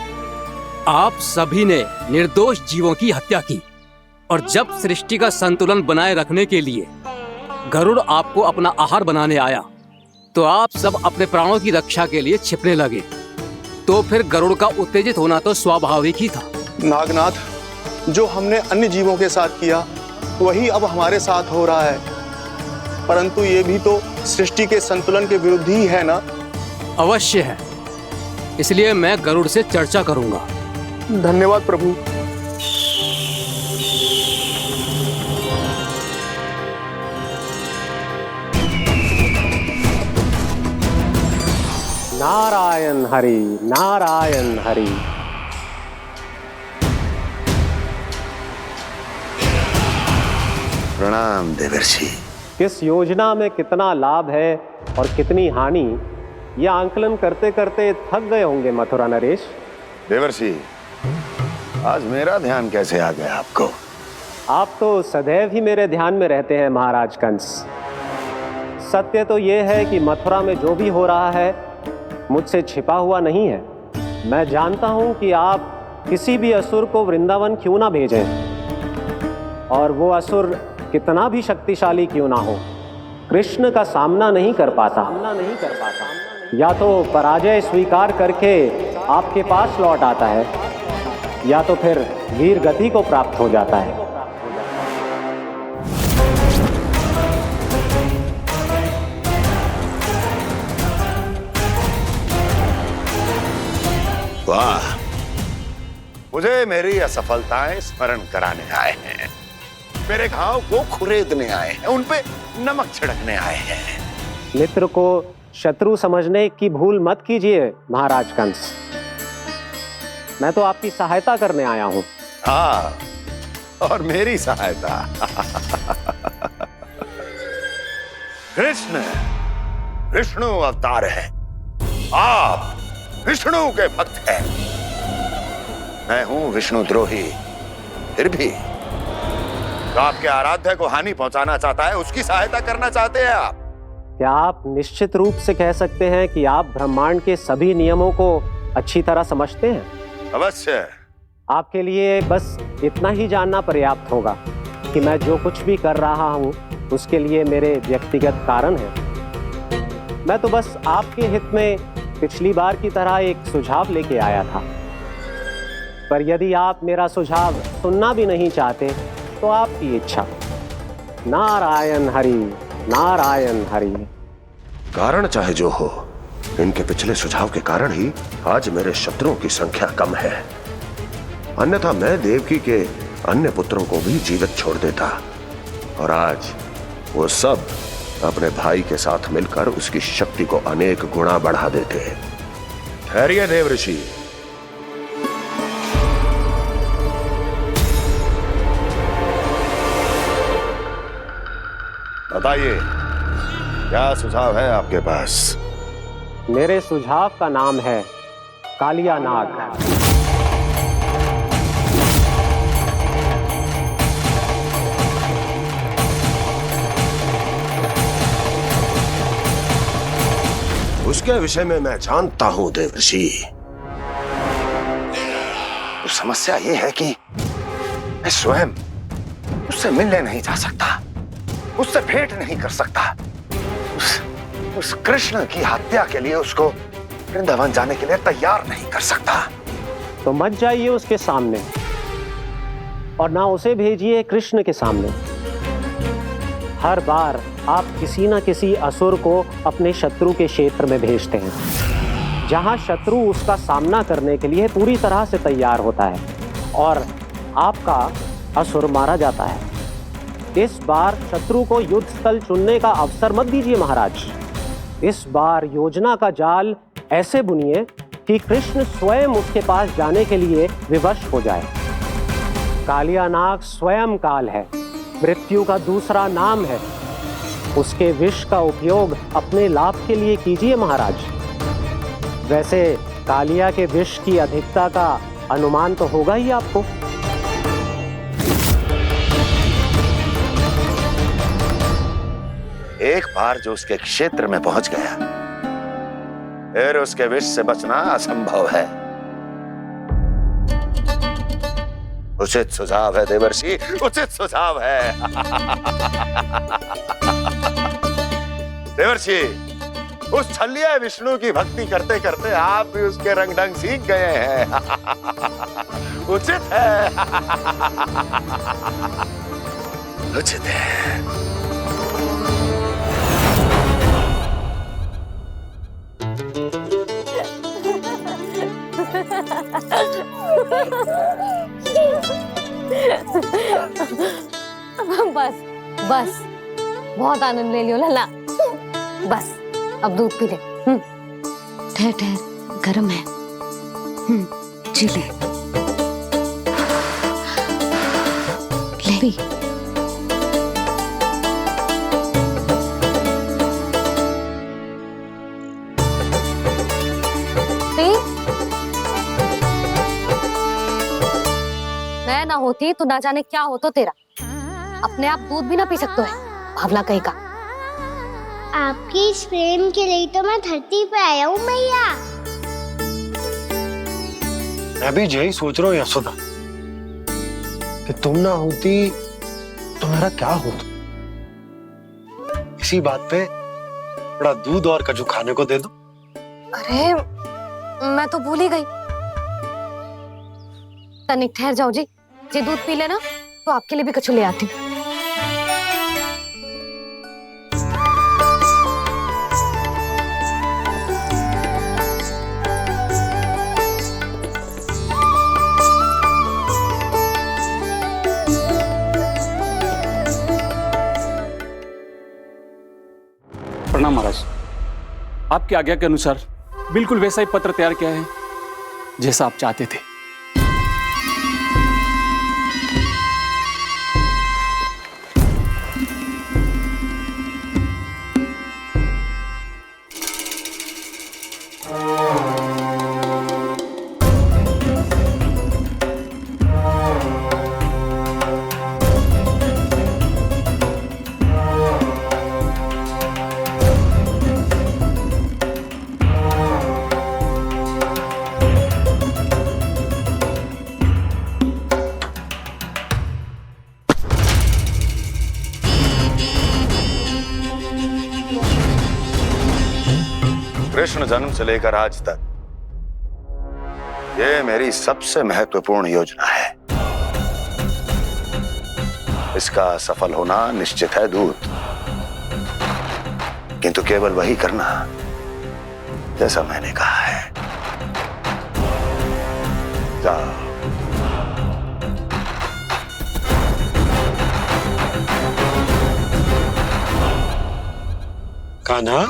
आप सभी ने निर्दोष जीवों की हत्या की। और जब सृष्टि का संतुलन बनाए रखने के लिए गरुड़ आपको अपना आहार बनाने आया, तो आप सब अपने प्राणों की रक्षा के लिए छिपने लगे। तो फिर गरुड़ का उत्तेजित होना तो स्वाभाविक ही था। नागनाथ, जो हमने अन्य जीवों के साथ किया वही अब हमारे साथ हो रहा है, परंतु ये भी तो सृष्टि के संतुलन के विरुद्ध ही है ना? अवश्य है, इसलिए मैं गरुड़ से चर्चा करूंगा। धन्यवाद प्रभु। नारायण हरि, नारायण हरि। प्रणाम देवर्षि। किस योजना में कितना लाभ है और कितनी हानि, यह आंकलन करते करते थक गए होंगे मथुरा नरेश। देवर्षि, आज मेरा ध्यान कैसे आ गया आपको? आप तो सदैव ही मेरे ध्यान में रहते हैं महाराज कंस। सत्य तो यह है कि मथुरा में जो भी हो रहा है मुझसे छिपा हुआ नहीं है। मैं जानता हूं कि आप किसी भी असुर को वृंदावन क्यों ना भेजें, और वो असुर कितना भी शक्तिशाली क्यों ना हो, कृष्ण का सामना नहीं कर पाता। या तो पराजय स्वीकार करके आपके पास लौट आता है, या तो फिर वीर गति को प्राप्त हो जाता है। वाह, मुझे मेरी असफलताएं स्मरण कराने आए हैं, मेरे घाव को खुरेदने आए हैं, उन पे नमक छिड़कने आए हैं। मित्र को शत्रु समझने की भूल मत कीजिए महाराज कंस। मैं तो आपकी सहायता करने आया हूं। हाँ, और मेरी सहायता। कृष्ण विष्णु अवतार है, आप विष्णु के भक्त हैं। मैं हूं विष्णु द्रोही, फिर भी तो आपके आराध्य को हानि पहुंचाना चाहता है, उसकी सहायता करना चाहते हैं आप। क्या आप निश्चित रूप से कह सकते हैं कि आप ब्रह्मांड के सभी नियमों को अच्छी तरह समझते हैं? अवश्य। आपके लिए बस इतना ही जानना पर्याप्त होगा कि मैं जो कुछ भी कर रहा हूं उसके लिए मेरे व्यक्तिगत कारण हैं। मैं तो बस आपके हित में पिछली बार की तरह एक सुझाव लेके आया था, पर यदि आप मेरा सुझाव सुनना भी नहीं चाहते तो आपकी इच्छा। नारायण हरि, नारायण हरि। कारण चाहे जो हो, इनके पिछले सुझाव के कारण ही आज मेरे शत्रुओं की संख्या कम है। अन्यथा मैं देवकी के अन्य पुत्रों को भी जीवित छोड़ देता, और आज वो सब अपने भाई के साथ मिलकर उसकी शक्ति को अनेक गुना बढ़ा देते। ठहरिए देवऋषि, बताइए क्या सुझाव है आपके पास? मेरे सुझाव का नाम है कालिया नाग। उसके विषय में मैं जानता हूं देवर्षि। तो समस्या यह है कि मैं स्वयं उससे मिलने नहीं जा सकता, उससे भेंट नहीं कर सकता। उस कृष्ण की हत्या के लिए उसको वृंदावन जाने के लिए तैयार नहीं कर सकता। तो मत जाइए उसके सामने, और ना उसे भेजिए कृष्ण के सामने। हर बार आप किसी न किसी असुर को अपने शत्रु के क्षेत्र में भेजते हैं, जहां शत्रु उसका सामना करने के लिए पूरी तरह से तैयार होता है और आपका असुर मारा जाता है। इस बार शत्रु को युद्ध स्थल चुनने का अवसर मत दीजिए महाराज। इस बार योजना का जाल ऐसे बुनिए कि कृष्ण स्वयं उसके पास जाने के लिए विवश हो जाए। कालिया नाग स्वयं काल है, मृत्यु का दूसरा नाम है। उसके विष का उपयोग अपने लाभ के लिए कीजिए महाराज। वैसे कालिया के विष की अधिकता का अनुमान तो होगा ही आपको। एक बार जो उसके क्षेत्र में पहुंच गया, फिर उसके विष से बचना असंभव है। उचित सुझाव है देवर्षि, उचित सुझाव है। देवर्षि, उस छलिया विष्णु की भक्ति करते करते आप भी उसके रंग ढंग सीख गए हैं। उचित है। उचित है। बस बस, बहुत आनंद ले लियो लल्ला। बस अब दूध पी ले। ठहर ठहर, गर्म है। जी ले ले। मैं ना होती तो ना जाने क्या होता तेरा। अपने आप दूध भी ना पी सकते है, भावला कहीं का। आपकी इस प्रेम के लिए तो मैं धरती पे आया हूँ मैया। मैं भी यही सोच रहा हूँ यशोदा, कि तुम ना होती तो मेरा क्या होता। इसी बात पे थोड़ा दूध और कजू खाने को दे दो। अरे मैं तो भूल ही गई। तनिक ठहर जाओ जी, जे दूध पी लेना तो आपके लिए भी कछु ले आती हूँ। प्रणाम महाराज। आपकी आज्ञा के अनुसार बिल्कुल वैसा ही पत्र तैयार किया है जैसा आप चाहते थे। कृष्ण जन्म से लेकर आज तक ये मेरी सबसे महत्वपूर्ण योजना है। इसका सफल होना निश्चित है दूत, किंतु केवल वही करना जैसा मैंने कहा है। जाओ। कान्हा,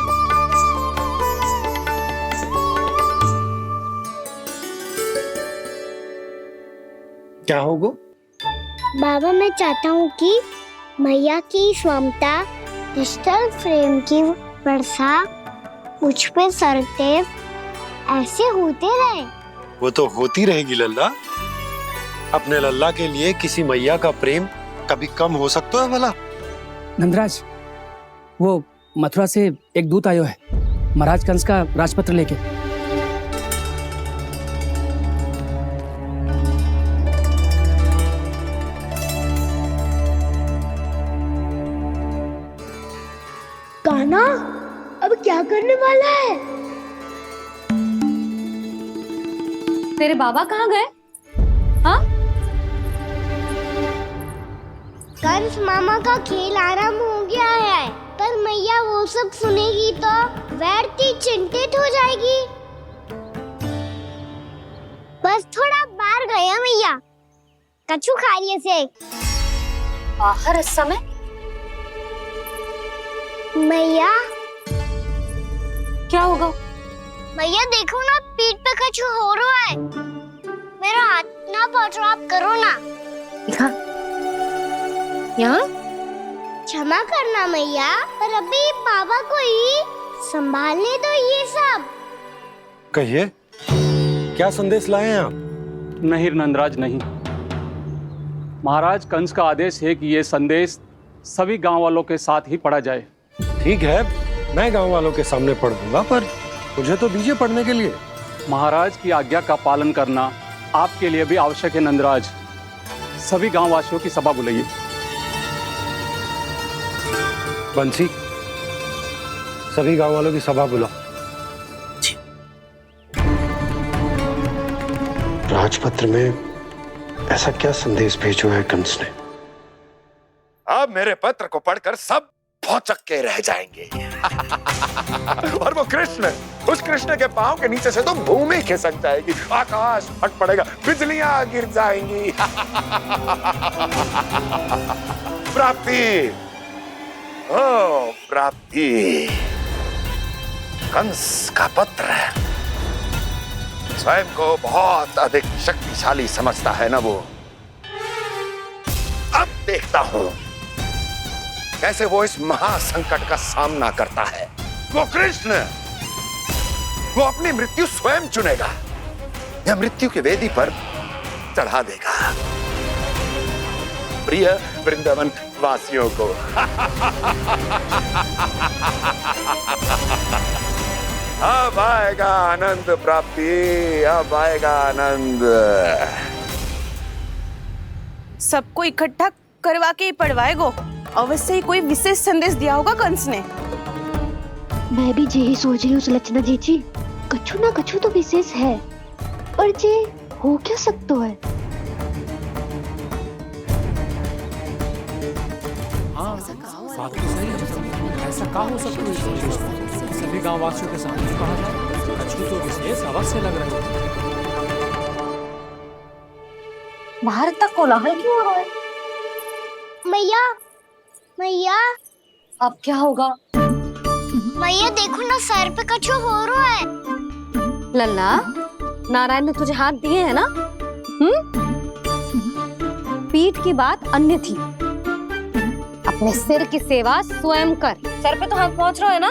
क्या होगा? बाबा मैं चाहता हूँ कि मैया की ममता क्रिस्टल फ्रेम की वर्षा मुझ पे सरते ऐसे होते रहे। वो तो होती रहेगी लल्ला। अपने लल्ला के लिए किसी मैया का प्रेम कभी कम हो सकता है भला? नंदराज, वो मथुरा से एक दूत आयो है महाराज कंस का राजपत्र लेके। कान्हा, अब क्या करने वाला है? तेरे बाबा कहाँ गए? हाँ? कंस मामा का खेल आरंभ हो गया है, पर मैया वो सब सुनेगी तो व्यर्थी चिंतित हो जाएगी। बस थोड़ा बाहर गया मैया, कछु खाइए से। बाहर इस समय? मैया क्या होगा? मैया देखो ना, पीठ पे कुछ हो रहा है। मेरा हाथ ना पहुंचो, आप करो ना। यहाँ? क्षमा करना मैया, पर अभी बाबा को ही संभालने दो ये सब। कहिए, क्या संदेश लाए हैं आप? नहीं नंदराज, नहीं। महाराज कंस का आदेश है कि ये संदेश सभी गांव वालों के साथ ही पढ़ा जाए। ठीक है, मैं गांव वालों के सामने पढ़ दूंगा, पर मुझे तो दीजिए पढ़ने के लिए। महाराज की आज्ञा का पालन करना आपके लिए भी आवश्यक है नंदराज। सभी गांव वासियों की सभा बुलाइए। बंसी, सभी गांव वालों की सभा बुलाओ। राजपत्र में ऐसा क्या संदेश भेजो है कंस ने? अब मेरे पत्र को पढ़कर सब भौचक्के रह जाएंगे। और वो कृष्ण, उस कृष्ण के पांव के नीचे से तो भूमि खिसक जाएगी, आकाश फट पड़ेगा, बिजलियां गिर जाएंगी। प्राप्ति, ओ प्राप्ति, कंस का पत्र। स्वयं को बहुत अधिक शक्तिशाली समझता है ना वो। अब देखता हूं कैसे वो इस महासंकट का सामना करता है। वो कृष्ण, वो अपनी मृत्यु स्वयं चुनेगा या मृत्यु की वेदी पर चढ़ा देगा। प्रिय वृंदावन वासियों को अब आएगा आनंद प्राप्ति, अब आएगा आनंद। सबको इकट्ठा करवा के ही पढ़वाएगो। अवश्य ही कोई विशेष संदेश दिया होगा कंस ने। मैं भी यही सोच रही हूँ सुलक्षणा जीजी, कछु ना कछु तो विशेष है, पर जे हो क्या सकता है? हाँ, बात तो सही है। ऐसा क्या हो सकता है? सभी गांव वासियों के सामने कहा जाए, कछु तो विशेष अवश्य लग रहा है। बाहर तक कोलाहल क्यों हो रहा है? मैया, मैया, अब क्या होगा? मैया देखो ना, सर पे कछु हो रहा है। लल्ला, नारायण ने तुझे हाथ दिए हैं ना? पीठ की बात अन्य थी। अपने सिर की सेवा स्वयं कर। सर पे तो हाथ पहुंच रहा है ना?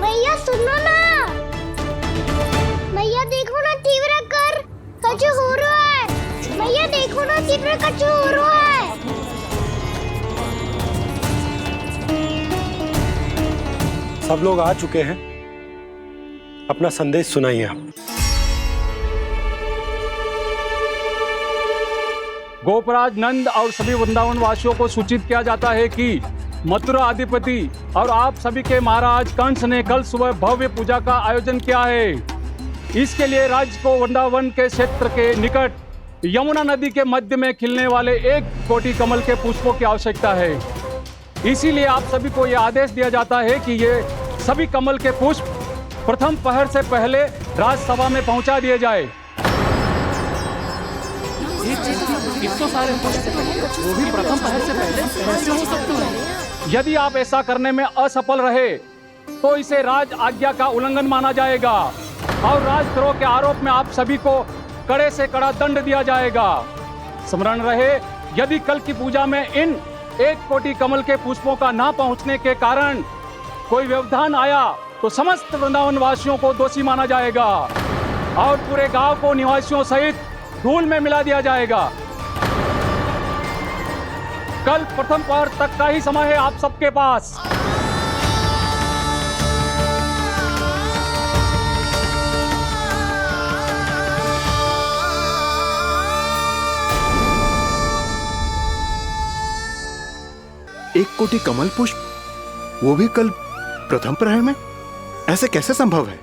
मैया सुनो ना, मैया देखो ना, तीव्र कर कछु हो रहा है। मैया देखो ना, तीव्र कछु हो रहा है। सब लोग आ चुके हैं, अपना संदेश सुनाइए आप। गोपराज नंद और सभी वृंदावन वासियों को सूचित किया जाता है कि मथुरा अधिपति और आप सभी के महाराज कंस ने कल सुबह भव्य पूजा का आयोजन किया है। इसके लिए राज्य को वृंदावन के क्षेत्र के निकट यमुना नदी के मध्य में खिलने वाले 1 कोटि कमल के पुष्पों की आवश्यकता है। इसीलिए आप सभी को यह आदेश दिया जाता है कि ये सभी कमल के पुष्प प्रथम पहर से पहले राजसभा में पहुंचा दिए जाए। इतने सारे पुष्प, वो भी प्रथम पहर से पहले कैसे हो सकते हैं? यदि आप ऐसा करने में असफल रहे तो इसे राज आज्ञा का उल्लंघन माना जाएगा और राजद्रोह के आरोप में आप सभी को कड़े से कड़ा दंड दिया जाएगा। स्मरण रहे, यदि कल की पूजा में इन 1 कोटि कमल के पुष्पों का ना पहुंचने के कारण कोई व्यवधान आया तो समस्त वृंदावन वासियों को दोषी माना जाएगा और पूरे गांव को निवासियों सहित धूल में मिला दिया जाएगा। कल प्रथम पहर तक का ही समय है आप सबके पास। एक कोटि कमल पुष्प, वो भी कल प्रथम प्रहर में? ऐसे कैसे संभव है?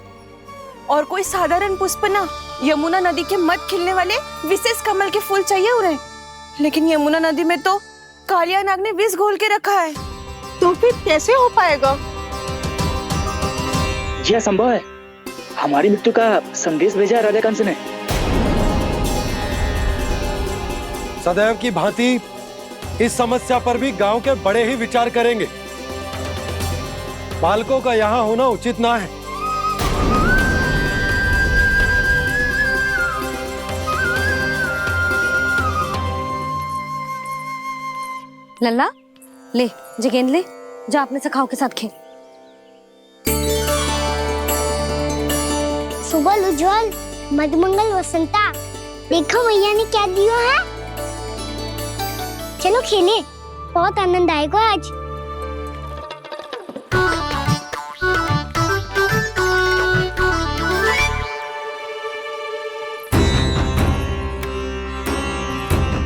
और कोई साधारण पुष्प ना, यमुना नदी के मध्य खिलने वाले विशेष कमल के फूल चाहिए उन्हें। लेकिन यमुना नदी में तो कालिया नाग ने विष घोल के रखा है, तो फिर कैसे हो पाएगा? यह संभव है। हमारी मृत्यु का संदेश भेजा राजा कंस ने। सदैव की भांति इस समस्या पर भी गांव के बड़े ही विचार करेंगे। बालकों का यहाँ होना उचित ना है। लल्ला ले जे गेंद ले, जा अपने सखाओं के साथ खेल। सुबह उज्जवल, मधुमंगल वसंता, देखो भैया ने क्या दिया है। चलो खेले, बहुत आनंद आएगा आज।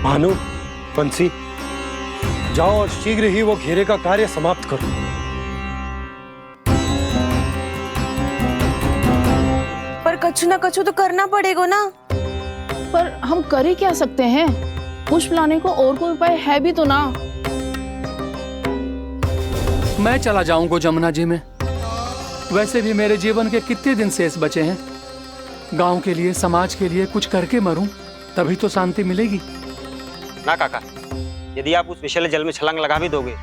भानु, बंसी, जाओ और शीघ्र ही वो घेरे का कार्य समाप्त करो। पर कछु ना कछु तो करना पड़ेगा ना। पर हम कर ही क्या सकते हैं? पुष्प लाने को और कोई उपाय है भी तो ना। मैं चला जाऊंगा जमुना जी में। वैसे भी मेरे जीवन के कितने दिन शेष बचे हैं। गांव के लिए, समाज के लिए कुछ करके मरूं, तभी तो शांति मिलेगी। ना काका, यदि आप उस विषैले जल में छलांग लगा भी दोगे,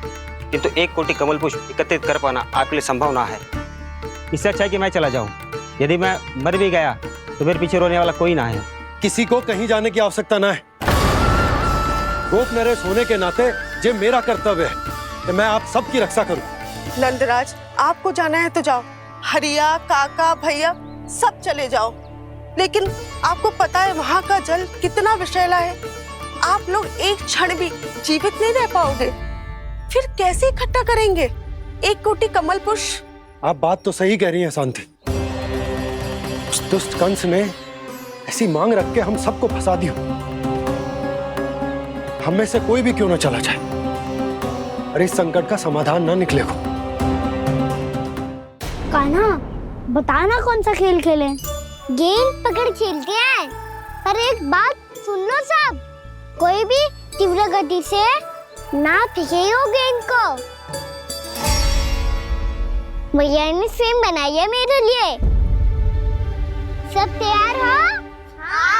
किंतु 1 कोटि कमल पुष्प एकत्रित कर पाना आपके लिए संभव ना है। इससे अच्छा है कि मैं चला जाऊं। यदि मैं मर भी गया तो मेरे पीछे रोने वाला कोई ना है। किसी को कहीं जाने की आवश्यकता ना है। गोप नरेश होने के नाते ये मेरा कर्तव्य है कि मैं आप सबकी रक्षा करूं। नंदराज, आपको जाना है तो जाओ। हरिया, काका, भैया सब चले जाओ। लेकिन आपको पता है वहाँ का जल कितना विषैला है। आप लोग एक क्षण भी जीवित नहीं रह पाओगे। फिर कैसे इकट्ठा करेंगे 1 कोटि कमल पुष्प? आप बात तो सही कह रही हैं शांति। उस दुष्ट कंस ने ऐसी मांग रख के हम सबको फंसा दिया। हम में से कोई भी क्यों ना चला जाए और इस संकट का समाधान ना निकले को। कान्हा, बताना कौन सा खेल खेलें? गेंद पकड़ खेलते हैं। पर एक बात सुन लो सब, कोई भी तीव्र गति से ना फेंकेगा गेंद को। भैया ने फ्रेम बनाई है मेरे लिए। सब तैयार हो? हाँ।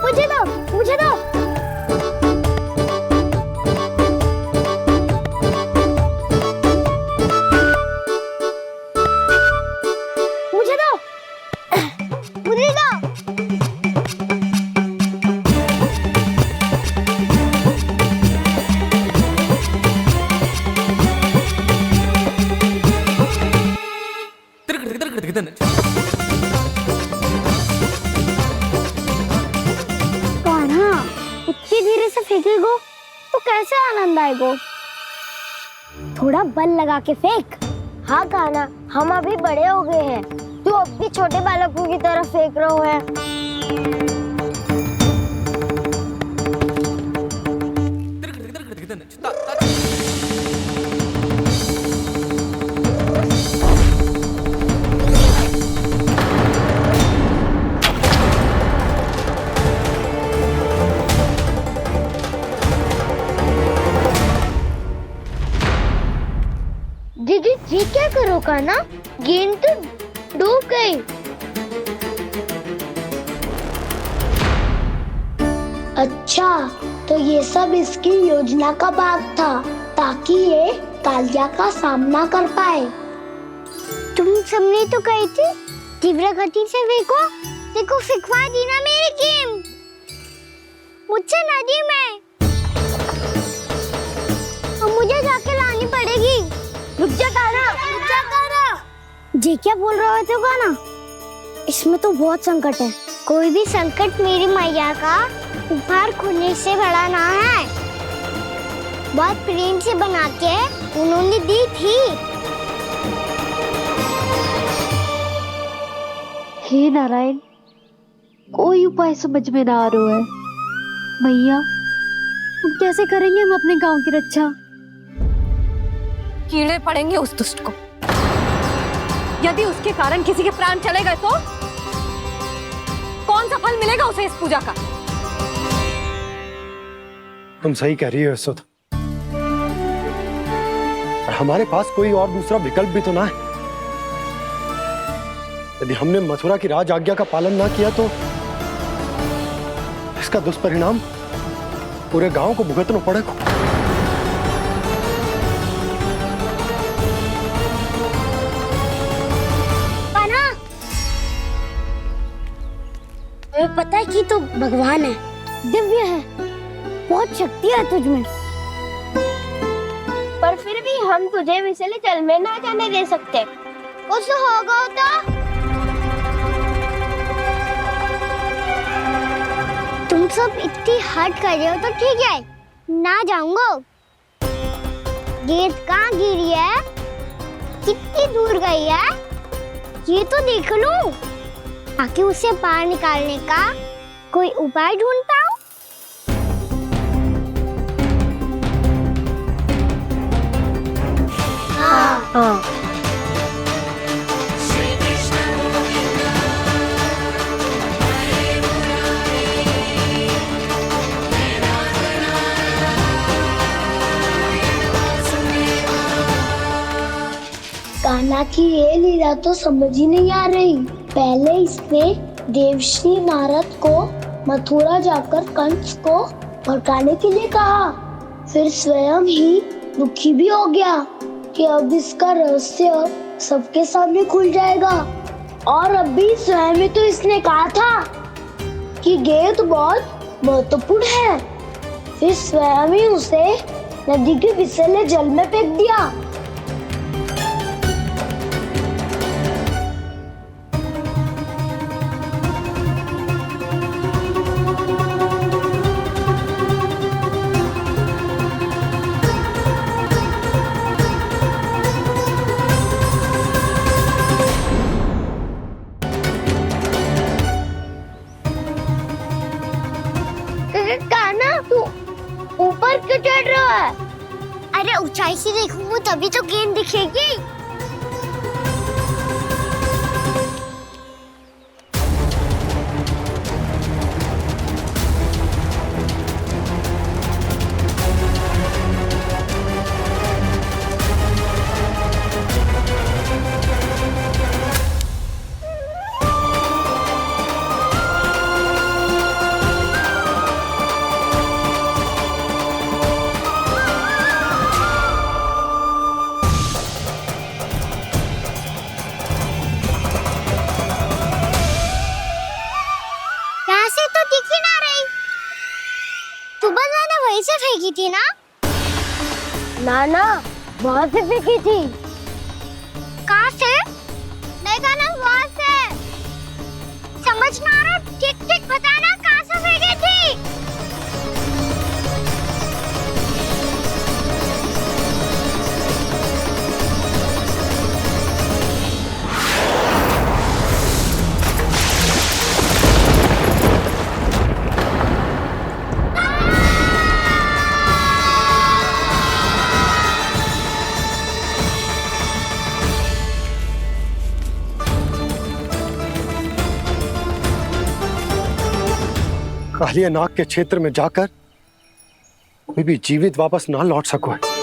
मुझे दो, मुझे दो। मुझे दो, मुझे दो। कान्हा, इतनी धीरे से फेंकेगो तो कैसे आनंद आएगो? थोड़ा बल लगा के फेंक। हाँ कान्हा, हम अभी बड़े हो गए हैं, तू अब भी छोटे बालकों की तरह फेंक रहा है। दीदी जी क्या करो कान्हा? गेंद तो डूब गई। अच्छा, तो ये सब इसकी योजना का भाग था ताकि ये कालिया का सामना कर पाए। तुम सबने तो कही थी तीव्र गति से फेंको। देखो फिकवा दी ना मेरी गेम। मुझसे नदी में। अब मुझे जाके लानी पड़ेगी। रुक जा कान्हा, रुक जा कान्हा। जी क्या बोल रहे थे कान्हा? इसमें तो बहुत संकट है। कोई भी संकट मेरी मैया का उपहार खोने से बड़ा ना है। बहुत प्रेम से बना के उन्होंने दी थी। हे नारायण, कोई उपाय समझ में ना आ रहा है। मैया, अब कैसे करेंगे हम अपने गांव की रक्षा? कीड़े पड़ेंगे उस दुष्ट को। यदि उसके कारण किसी के प्राण चले गए तो कौन सा फल मिलेगा उसे इस पूजा का? तुम सही कह रही हो यशोदा। और हमारे पास कोई और दूसरा विकल्प भी तो ना है। यदि हमने मथुरा की राज आज्ञा का पालन ना किया तो इसका दुष्परिणाम पूरे गांव को भुगतना पड़ेगा। कान्हा, हमें पता है कि तू भगवान है, दिव्य है, बहुत शक्ति है तुझमें, पर फिर भी हम तुझे विषैले जल में ना जाने दे सकते। कुछ होगा तो तुम सब इतनी हट कर रहे हो तो ठीक है, ना जाऊंगा। गेट कहाँ गिरी है, कितनी दूर गई है, ये तो देख लूं, ताकि उसे बाहर निकालने का कोई उपाय ढूंढ पाऊं। हाँ। कान्हा की ये लीला तो समझ ही नहीं आ रही। पहले इसने देवर्षि नारद को मथुरा जाकर कंस को भड़काने के लिए कहा, फिर स्वयं ही दुखी भी हो गया कि अब इसका रहस्य सबके सामने खुल जाएगा। और अभी स्वयं ही तो इसने कहा था कि गेट बहुत महत्वपूर्ण है, फिर स्वयं ही उसे नदी के विषैले जल में फेंक दिया। कान्हा, तू ऊपर क्यों चढ़ रहा है? अरे ऊंचाई से देखूंगा तभी तो गेंद दिखेगी। वहीं से फेंकी थी ना? ना, वहाँ से फेंकी थी। कहाँ से? नहीं कहना वहाँ से। समझ ना आ रहा, ठीक बताना कहाँ से फेंकी थी? कालिया नाग के क्षेत्र में जाकर कोई भी जीवित वापस ना लौट सको है।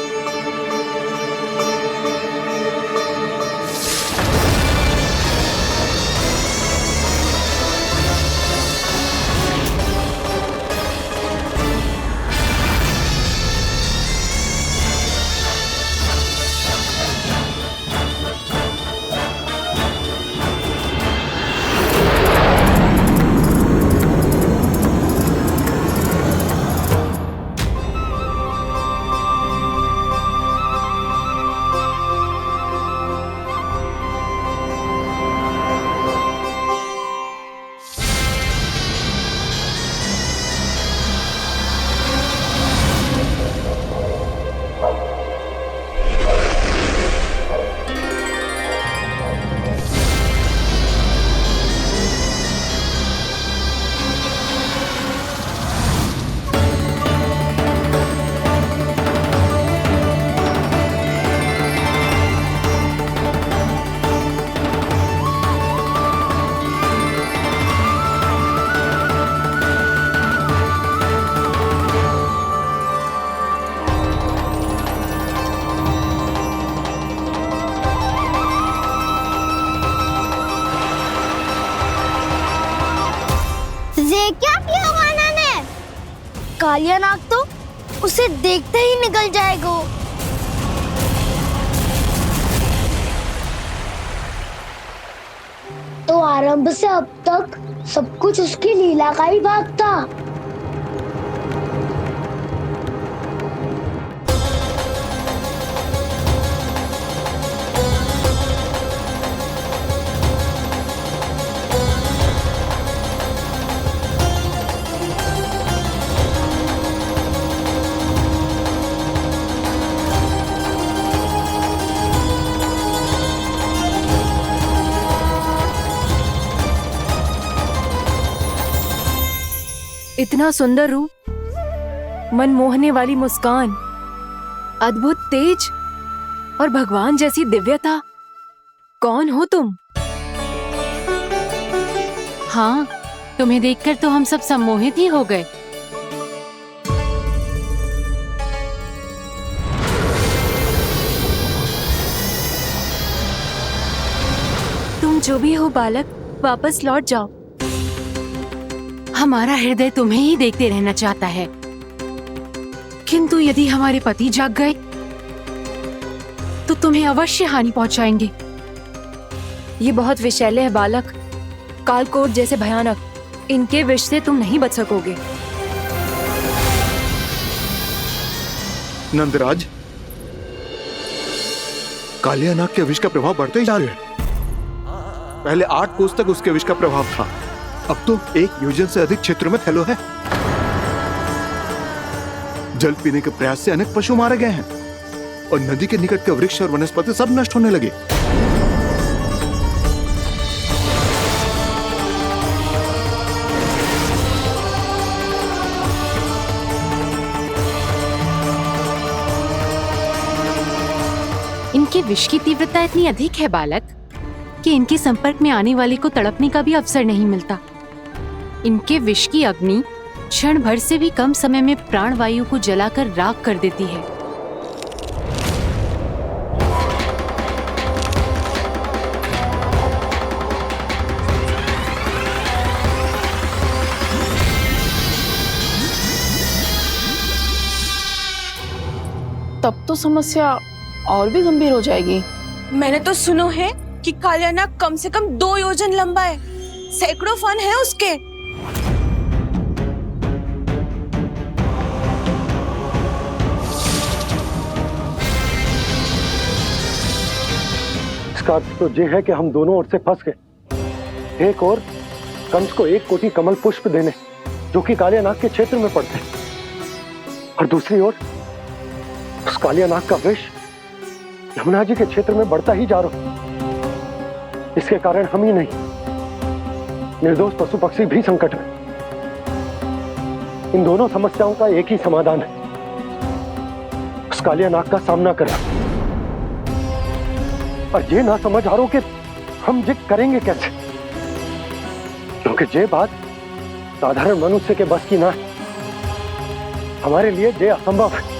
क्या किया कान्हा ने? कालिया नाग तो उसे देखते ही निकल जाएगा। तो आरंभ से अब तक सब कुछ उसकी लीला का ही भाग था। इतना सुंदर रूप, मन मोहने वाली मुस्कान, अद्भुत तेज और भगवान जैसी दिव्यता। कौन हो तुम? हाँ, तुम्हें देखकर तो हम सब सम्मोहित ही हो गए। तुम जो भी हो बालक, वापस लौट जाओ। हमारा हृदय तुम्हें ही देखते रहना चाहता है, किंतु यदि हमारे पति जाग गए तो तुम्हें अवश्य हानि पहुंचाएंगे। ये बहुत विषैले है बालक, कालकोट जैसे भयानक। इनके विष से तुम नहीं बच सकोगे। नंदराज, कालिया नाग के विष का प्रभाव बढ़ते ही जा रहा है। पहले 8 कोस तक उसके विष का प्रभाव था, अब तो 1 योजन से अधिक क्षेत्र में फैलो है। जल पीने के प्रयास से अनेक पशु मारे गए हैं और नदी के निकट के वृक्ष और वनस्पति सब नष्ट होने लगे। इनके विष की तीव्रता इतनी अधिक है बालक कि इनके संपर्क में आने वाले को तड़पने का भी अवसर नहीं मिलता। इनके विष की अग्नि क्षण भर से भी कम समय में प्राण वायु को जलाकर राख कर देती है। तब तो समस्या और भी गंभीर हो जाएगी। मैंने तो सुनो है कि कालिया नाग कम से कम 2 योजन लंबा है, सैकड़ों फन है उसके। इसका अर्थ तो ये है कि हम दोनों ओर से फंस गए। एक और कंस को 1 कोटि कमल पुष्प देने जो कि कालिया नाग के क्षेत्र में पड़ते हैं, और दूसरी ओर उस कालिया नाग का विष यमुना जी के क्षेत्र में बढ़ता ही जा रहा। इसके कारण हम ही नहीं, निर्दोष पशु पक्षी भी संकट में। इन दोनों समस्याओं का एक ही समाधान है, उस कालिया नाग का सामना करना। और ये ना समझ आ रहा कि हम ये करेंगे कैसे, क्योंकि ये बात साधारण मनुष्य के बस की ना है। हमारे लिए ये असंभव है।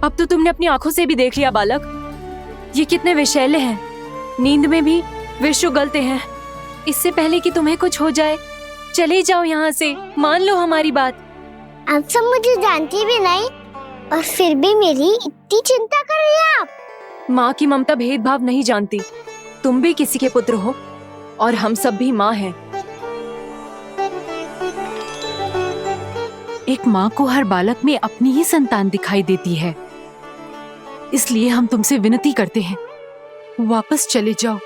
अब तो तुमने अपनी आंखों से भी देख लिया बालक, ये कितने विषैले हैं। नींद में भी विष उगलते हैं। इससे पहले कि तुम्हें कुछ हो जाए, चले जाओ यहाँ से। मान लो हमारी बात। आप सब मुझे जानती भी नहीं और फिर भी मेरी इतनी चिंता कर रही हैं आप। माँ की ममता भेदभाव नहीं जानती। तुम भी किसी के पुत्र हो और हम सब भी माँ हैं। एक माँ को हर बालक में अपनी ही संतान दिखाई देती है, इसलिए हम तुमसे विनती करते हैं, वापस चले जाओ,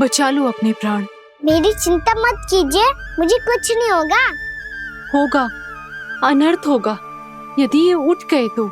बचा लो अपने प्राण। मेरी चिंता मत कीजिए, मुझे कुछ नहीं होगा। होगा, अनर्थ होगा यदि ये उठ गए तो।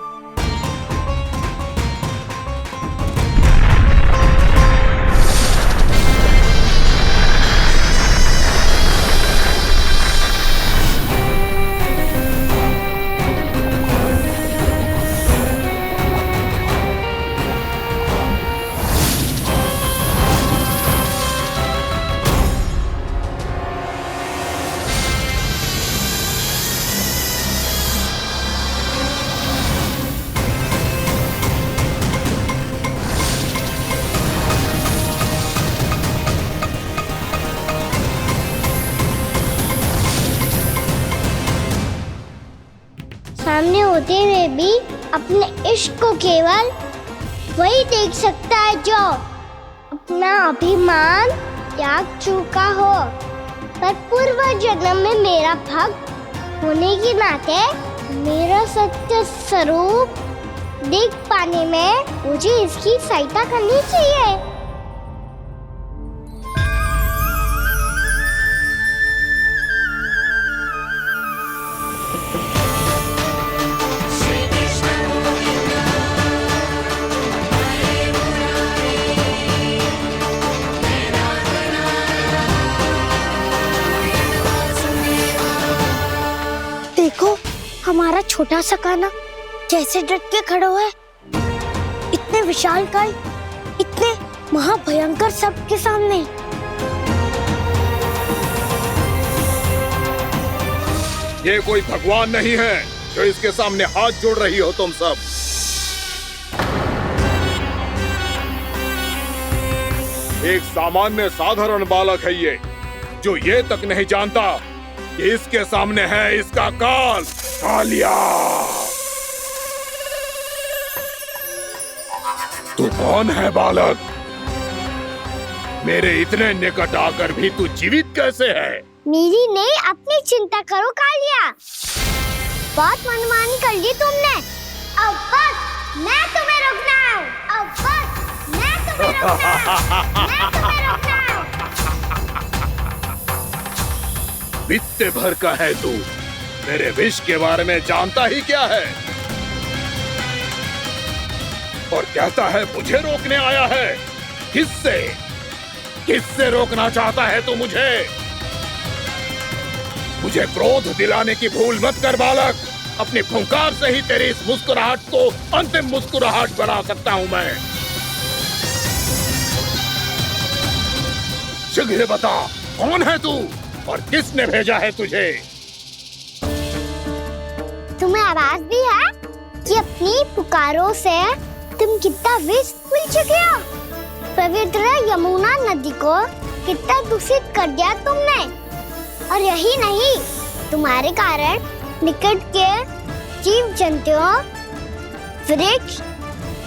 रहते हुए भी अपने इश्क को केवल वही देख सकता है जो अपना अभिमान त्याग चुका हो। पर पूर्व जन्म में मेरा भक्त होने के नाते मेरा सत्य स्वरूप देख पाने में मुझे इसकी सहायता करनी चाहिए। देखो हमारा छोटा सा कान्हा कैसे डट के खड़ा हुआ है, इतने विशालकाय, इतने महाभयंकर सबके सामने। ये कोई भगवान नहीं है जो इसके सामने हाथ जोड़ रही हो तुम सब। एक सामान्य साधारण बालक है ये, जो ये तक नहीं जानता कि इसके सामने है इसका काल, कालिया। तू कौन है बालक? मेरे इतने निकट आकर भी तू जीवित कैसे है? मेरी नहीं, अपनी चिंता करो कालिया। बहुत मनमानी कर ली तुमने। अब बस मैं तुम्हें रोकना हूँ। अब बस मैं तुम्हें रोकना हूँ। मैं तुम्हें रोकना हूँ। बित्ते भर का है तू, मेरे विष के बारे में जानता ही क्या है? और कहता है मुझे रोकने आया है। किससे? किससे रोकना चाहता है तू मुझे? मुझे क्रोध दिलाने की भूल मत कर बालक। अपनी फुंकार से ही तेरी इस मुस्कुराहट को अंतिम मुस्कुराहट बना सकता हूं मैं। शीघ्र बता, कौन है तू और किसने भेजा है तुझे? तुम्हें आवाज भी है कि अपनी पुकारों से तुम कितना विष भूल चुके हो। पवित्र यमुना नदी को कितना दूषित कर दिया तुमने। और यही नहीं, तुम्हारे कारण निकट के जीव जंतुओं, वृक्ष,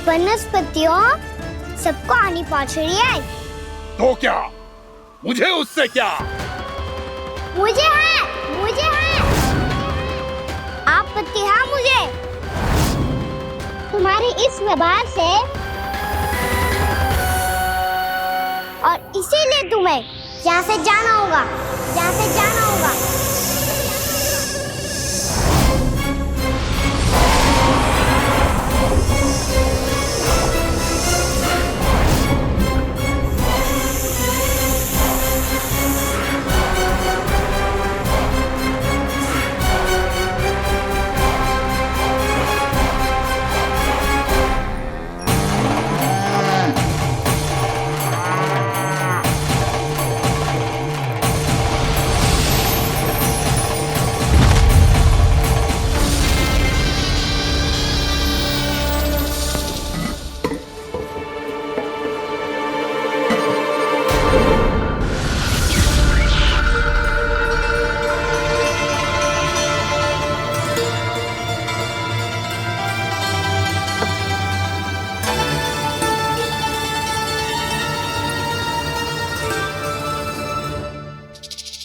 वनस्पतियों सबको हानि पहुंच रही है। तो क्या? मुझे उससे क्या? मुझे है आपत्ति है मुझे तुम्हारे इस व्यवहार से, और इसीलिए तुम्हें यहाँ से जाना होगा, यहाँ से जाना होगा।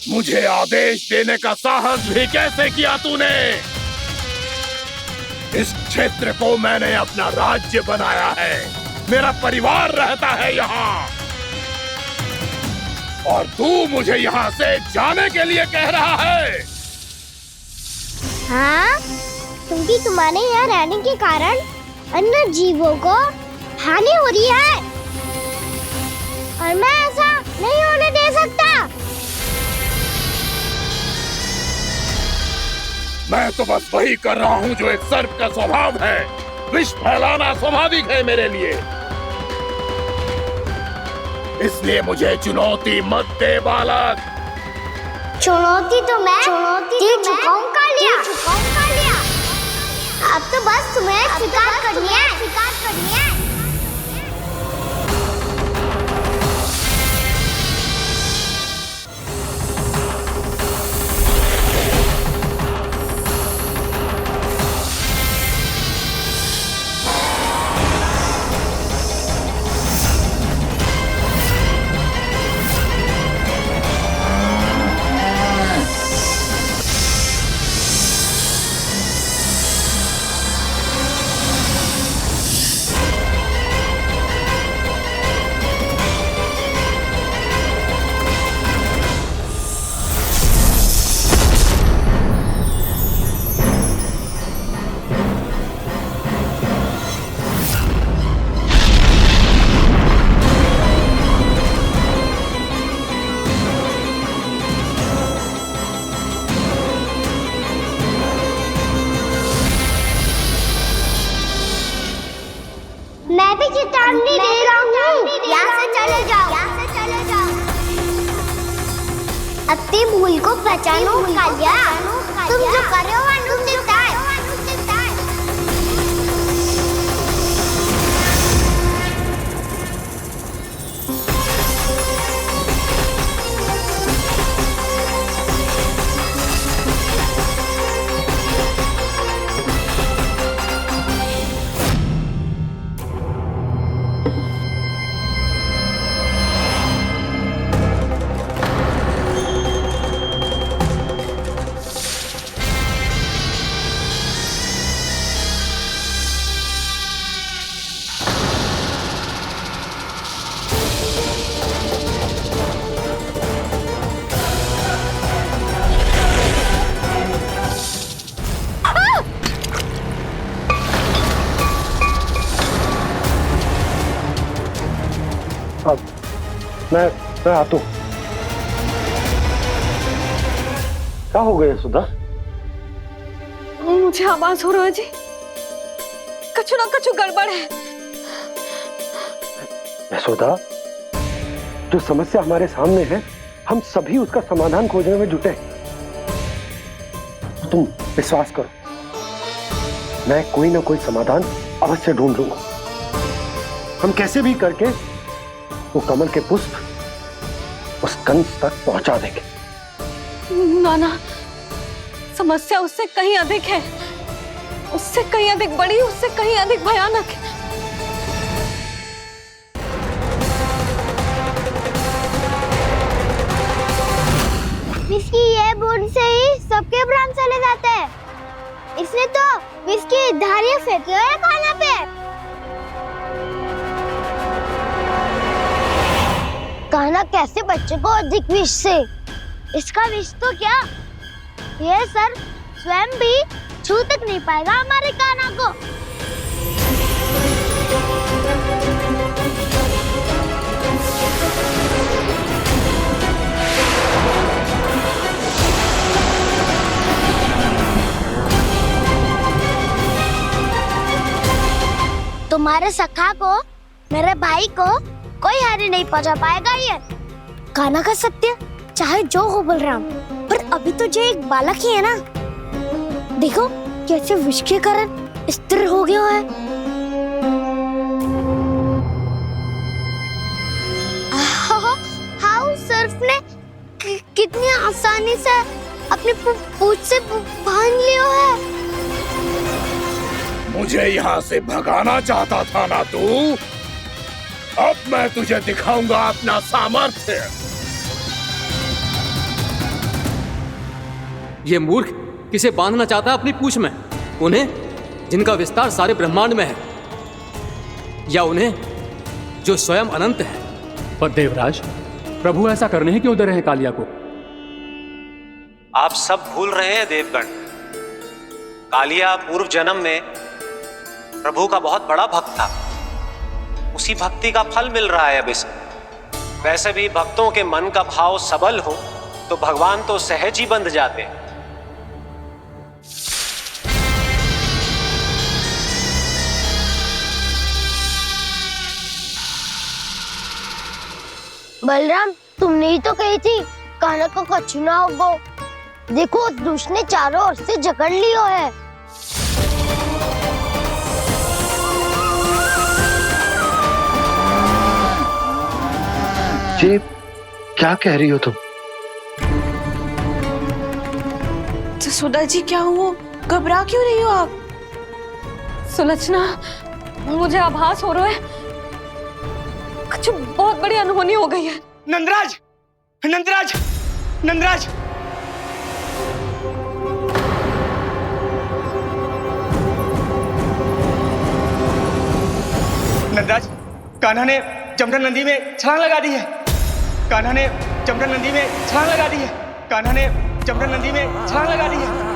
मुझे आदेश देने का साहस भी कैसे किया तूने? इस क्षेत्र को मैंने अपना राज्य बनाया है, मेरा परिवार रहता है यहाँ, और तू मुझे यहाँ से जाने के लिए कह रहा है? हाँ, क्योंकि तुम्हारे यहाँ रहने के कारण अन्य जीवों को हानि हो रही है, और मैं ऐसा नहीं होने दे सकता। मैं तो बस वही कर रहा हूँ जो एक सर्प का स्वभाव है। विष फैलाना स्वाभाविक है मेरे लिए, इसलिए मुझे चुनौती मत दे बालक। चुनौती तो मैं दे चुका हूँ कालिया। अब तो बस तुम्हें स्वीकार करनी है। जानू कालिया, तुम जो कर रहे हो अनुचित है। मैं आता हूँ। क्या हो गया सुधा? मुझे आवाज हो रहा है जी, कछु ना कछु गड़बड़ है। यशोदा, जो समस्या हमारे सामने है, हम सभी उसका समाधान खोजने में जुटे। तुम विश्वास करो, मैं कोई ना कोई समाधान अवश्य ढूंढ लूंगा। हम कैसे भी करके वो कमल के पुष्प उस कंस तक पहुंचा देंगे। नाना, समस्या उससे कहीं अधिक है, उससे कहीं अधिक बड़ी, उससे कहीं अधिक भयानक है। विस्की ये बूंद से ही सबके प्राण चले जाते हैं। इसने तो विस्की धारियां फेंकी है खाना पे। कान्हा कैसे बच्चे को अधिक विष से? इसका विष तो क्या, ये सर स्वयं भी छू तक नहीं पाएगा हमारे कान्हा को। तुम्हारे सखा को, मेरे भाई को कोई हानि नहीं पहुंचा पाएगा। ये कान्हा का सत्य चाहे जो हो बलराम, पर अभी तो जो एक बालक ही है ना। देखो कैसे विष के कारण स्थिर हो गया है। हाउ सर्फ ने कितनी आसानी से अपनी पूंछ से बांध लिया है। मुझे यहाँ से भगाना चाहता था ना तू? अब मैं तुझे दिखाऊंगा अपना सामर्थ्य। ये मूर्ख किसे बांधना चाहता है अपनी पूंछ में? उन्हें जिनका विस्तार सारे ब्रह्मांड में है, या उन्हें जो स्वयं अनंत है? पर देवराज, प्रभु ऐसा करने ही क्यों दे रहे हैं कालिया को? आप सब भूल रहे हैं देवगण, कालिया पूर्व जन्म में प्रभु का बहुत बड़ा भक्त था। उसी भक्ति का फल मिल रहा है अब इसे। वैसे भी भक्तों के मन का भाव सबल हो तो भगवान तो सहज ही बंध जाते हैं। बलराम, तुमने ही तो कही थी कान्हा को कछु ना होगा। देखो उस दुष्ट ने चारों ओर से जकड़ लियो है। ये क्या कह रही हो तुम? सुधा जी, क्या हुआ? घबरा क्यों रही हो आप? सुलक्षणा, मुझे आभास हो रहा है कुछ बहुत बड़ी अनहोनी हो गई है। नंदराज, नंदराज, नंदराज! नंदराज, कान्हा ने जमदग्नि नदी में छलांग लगा दी है। कान्हा ने जमदग्नि नदी में छलांग लगा दी है। कान्हा ने जमदग्नि नदी में छलांग लगा दी है।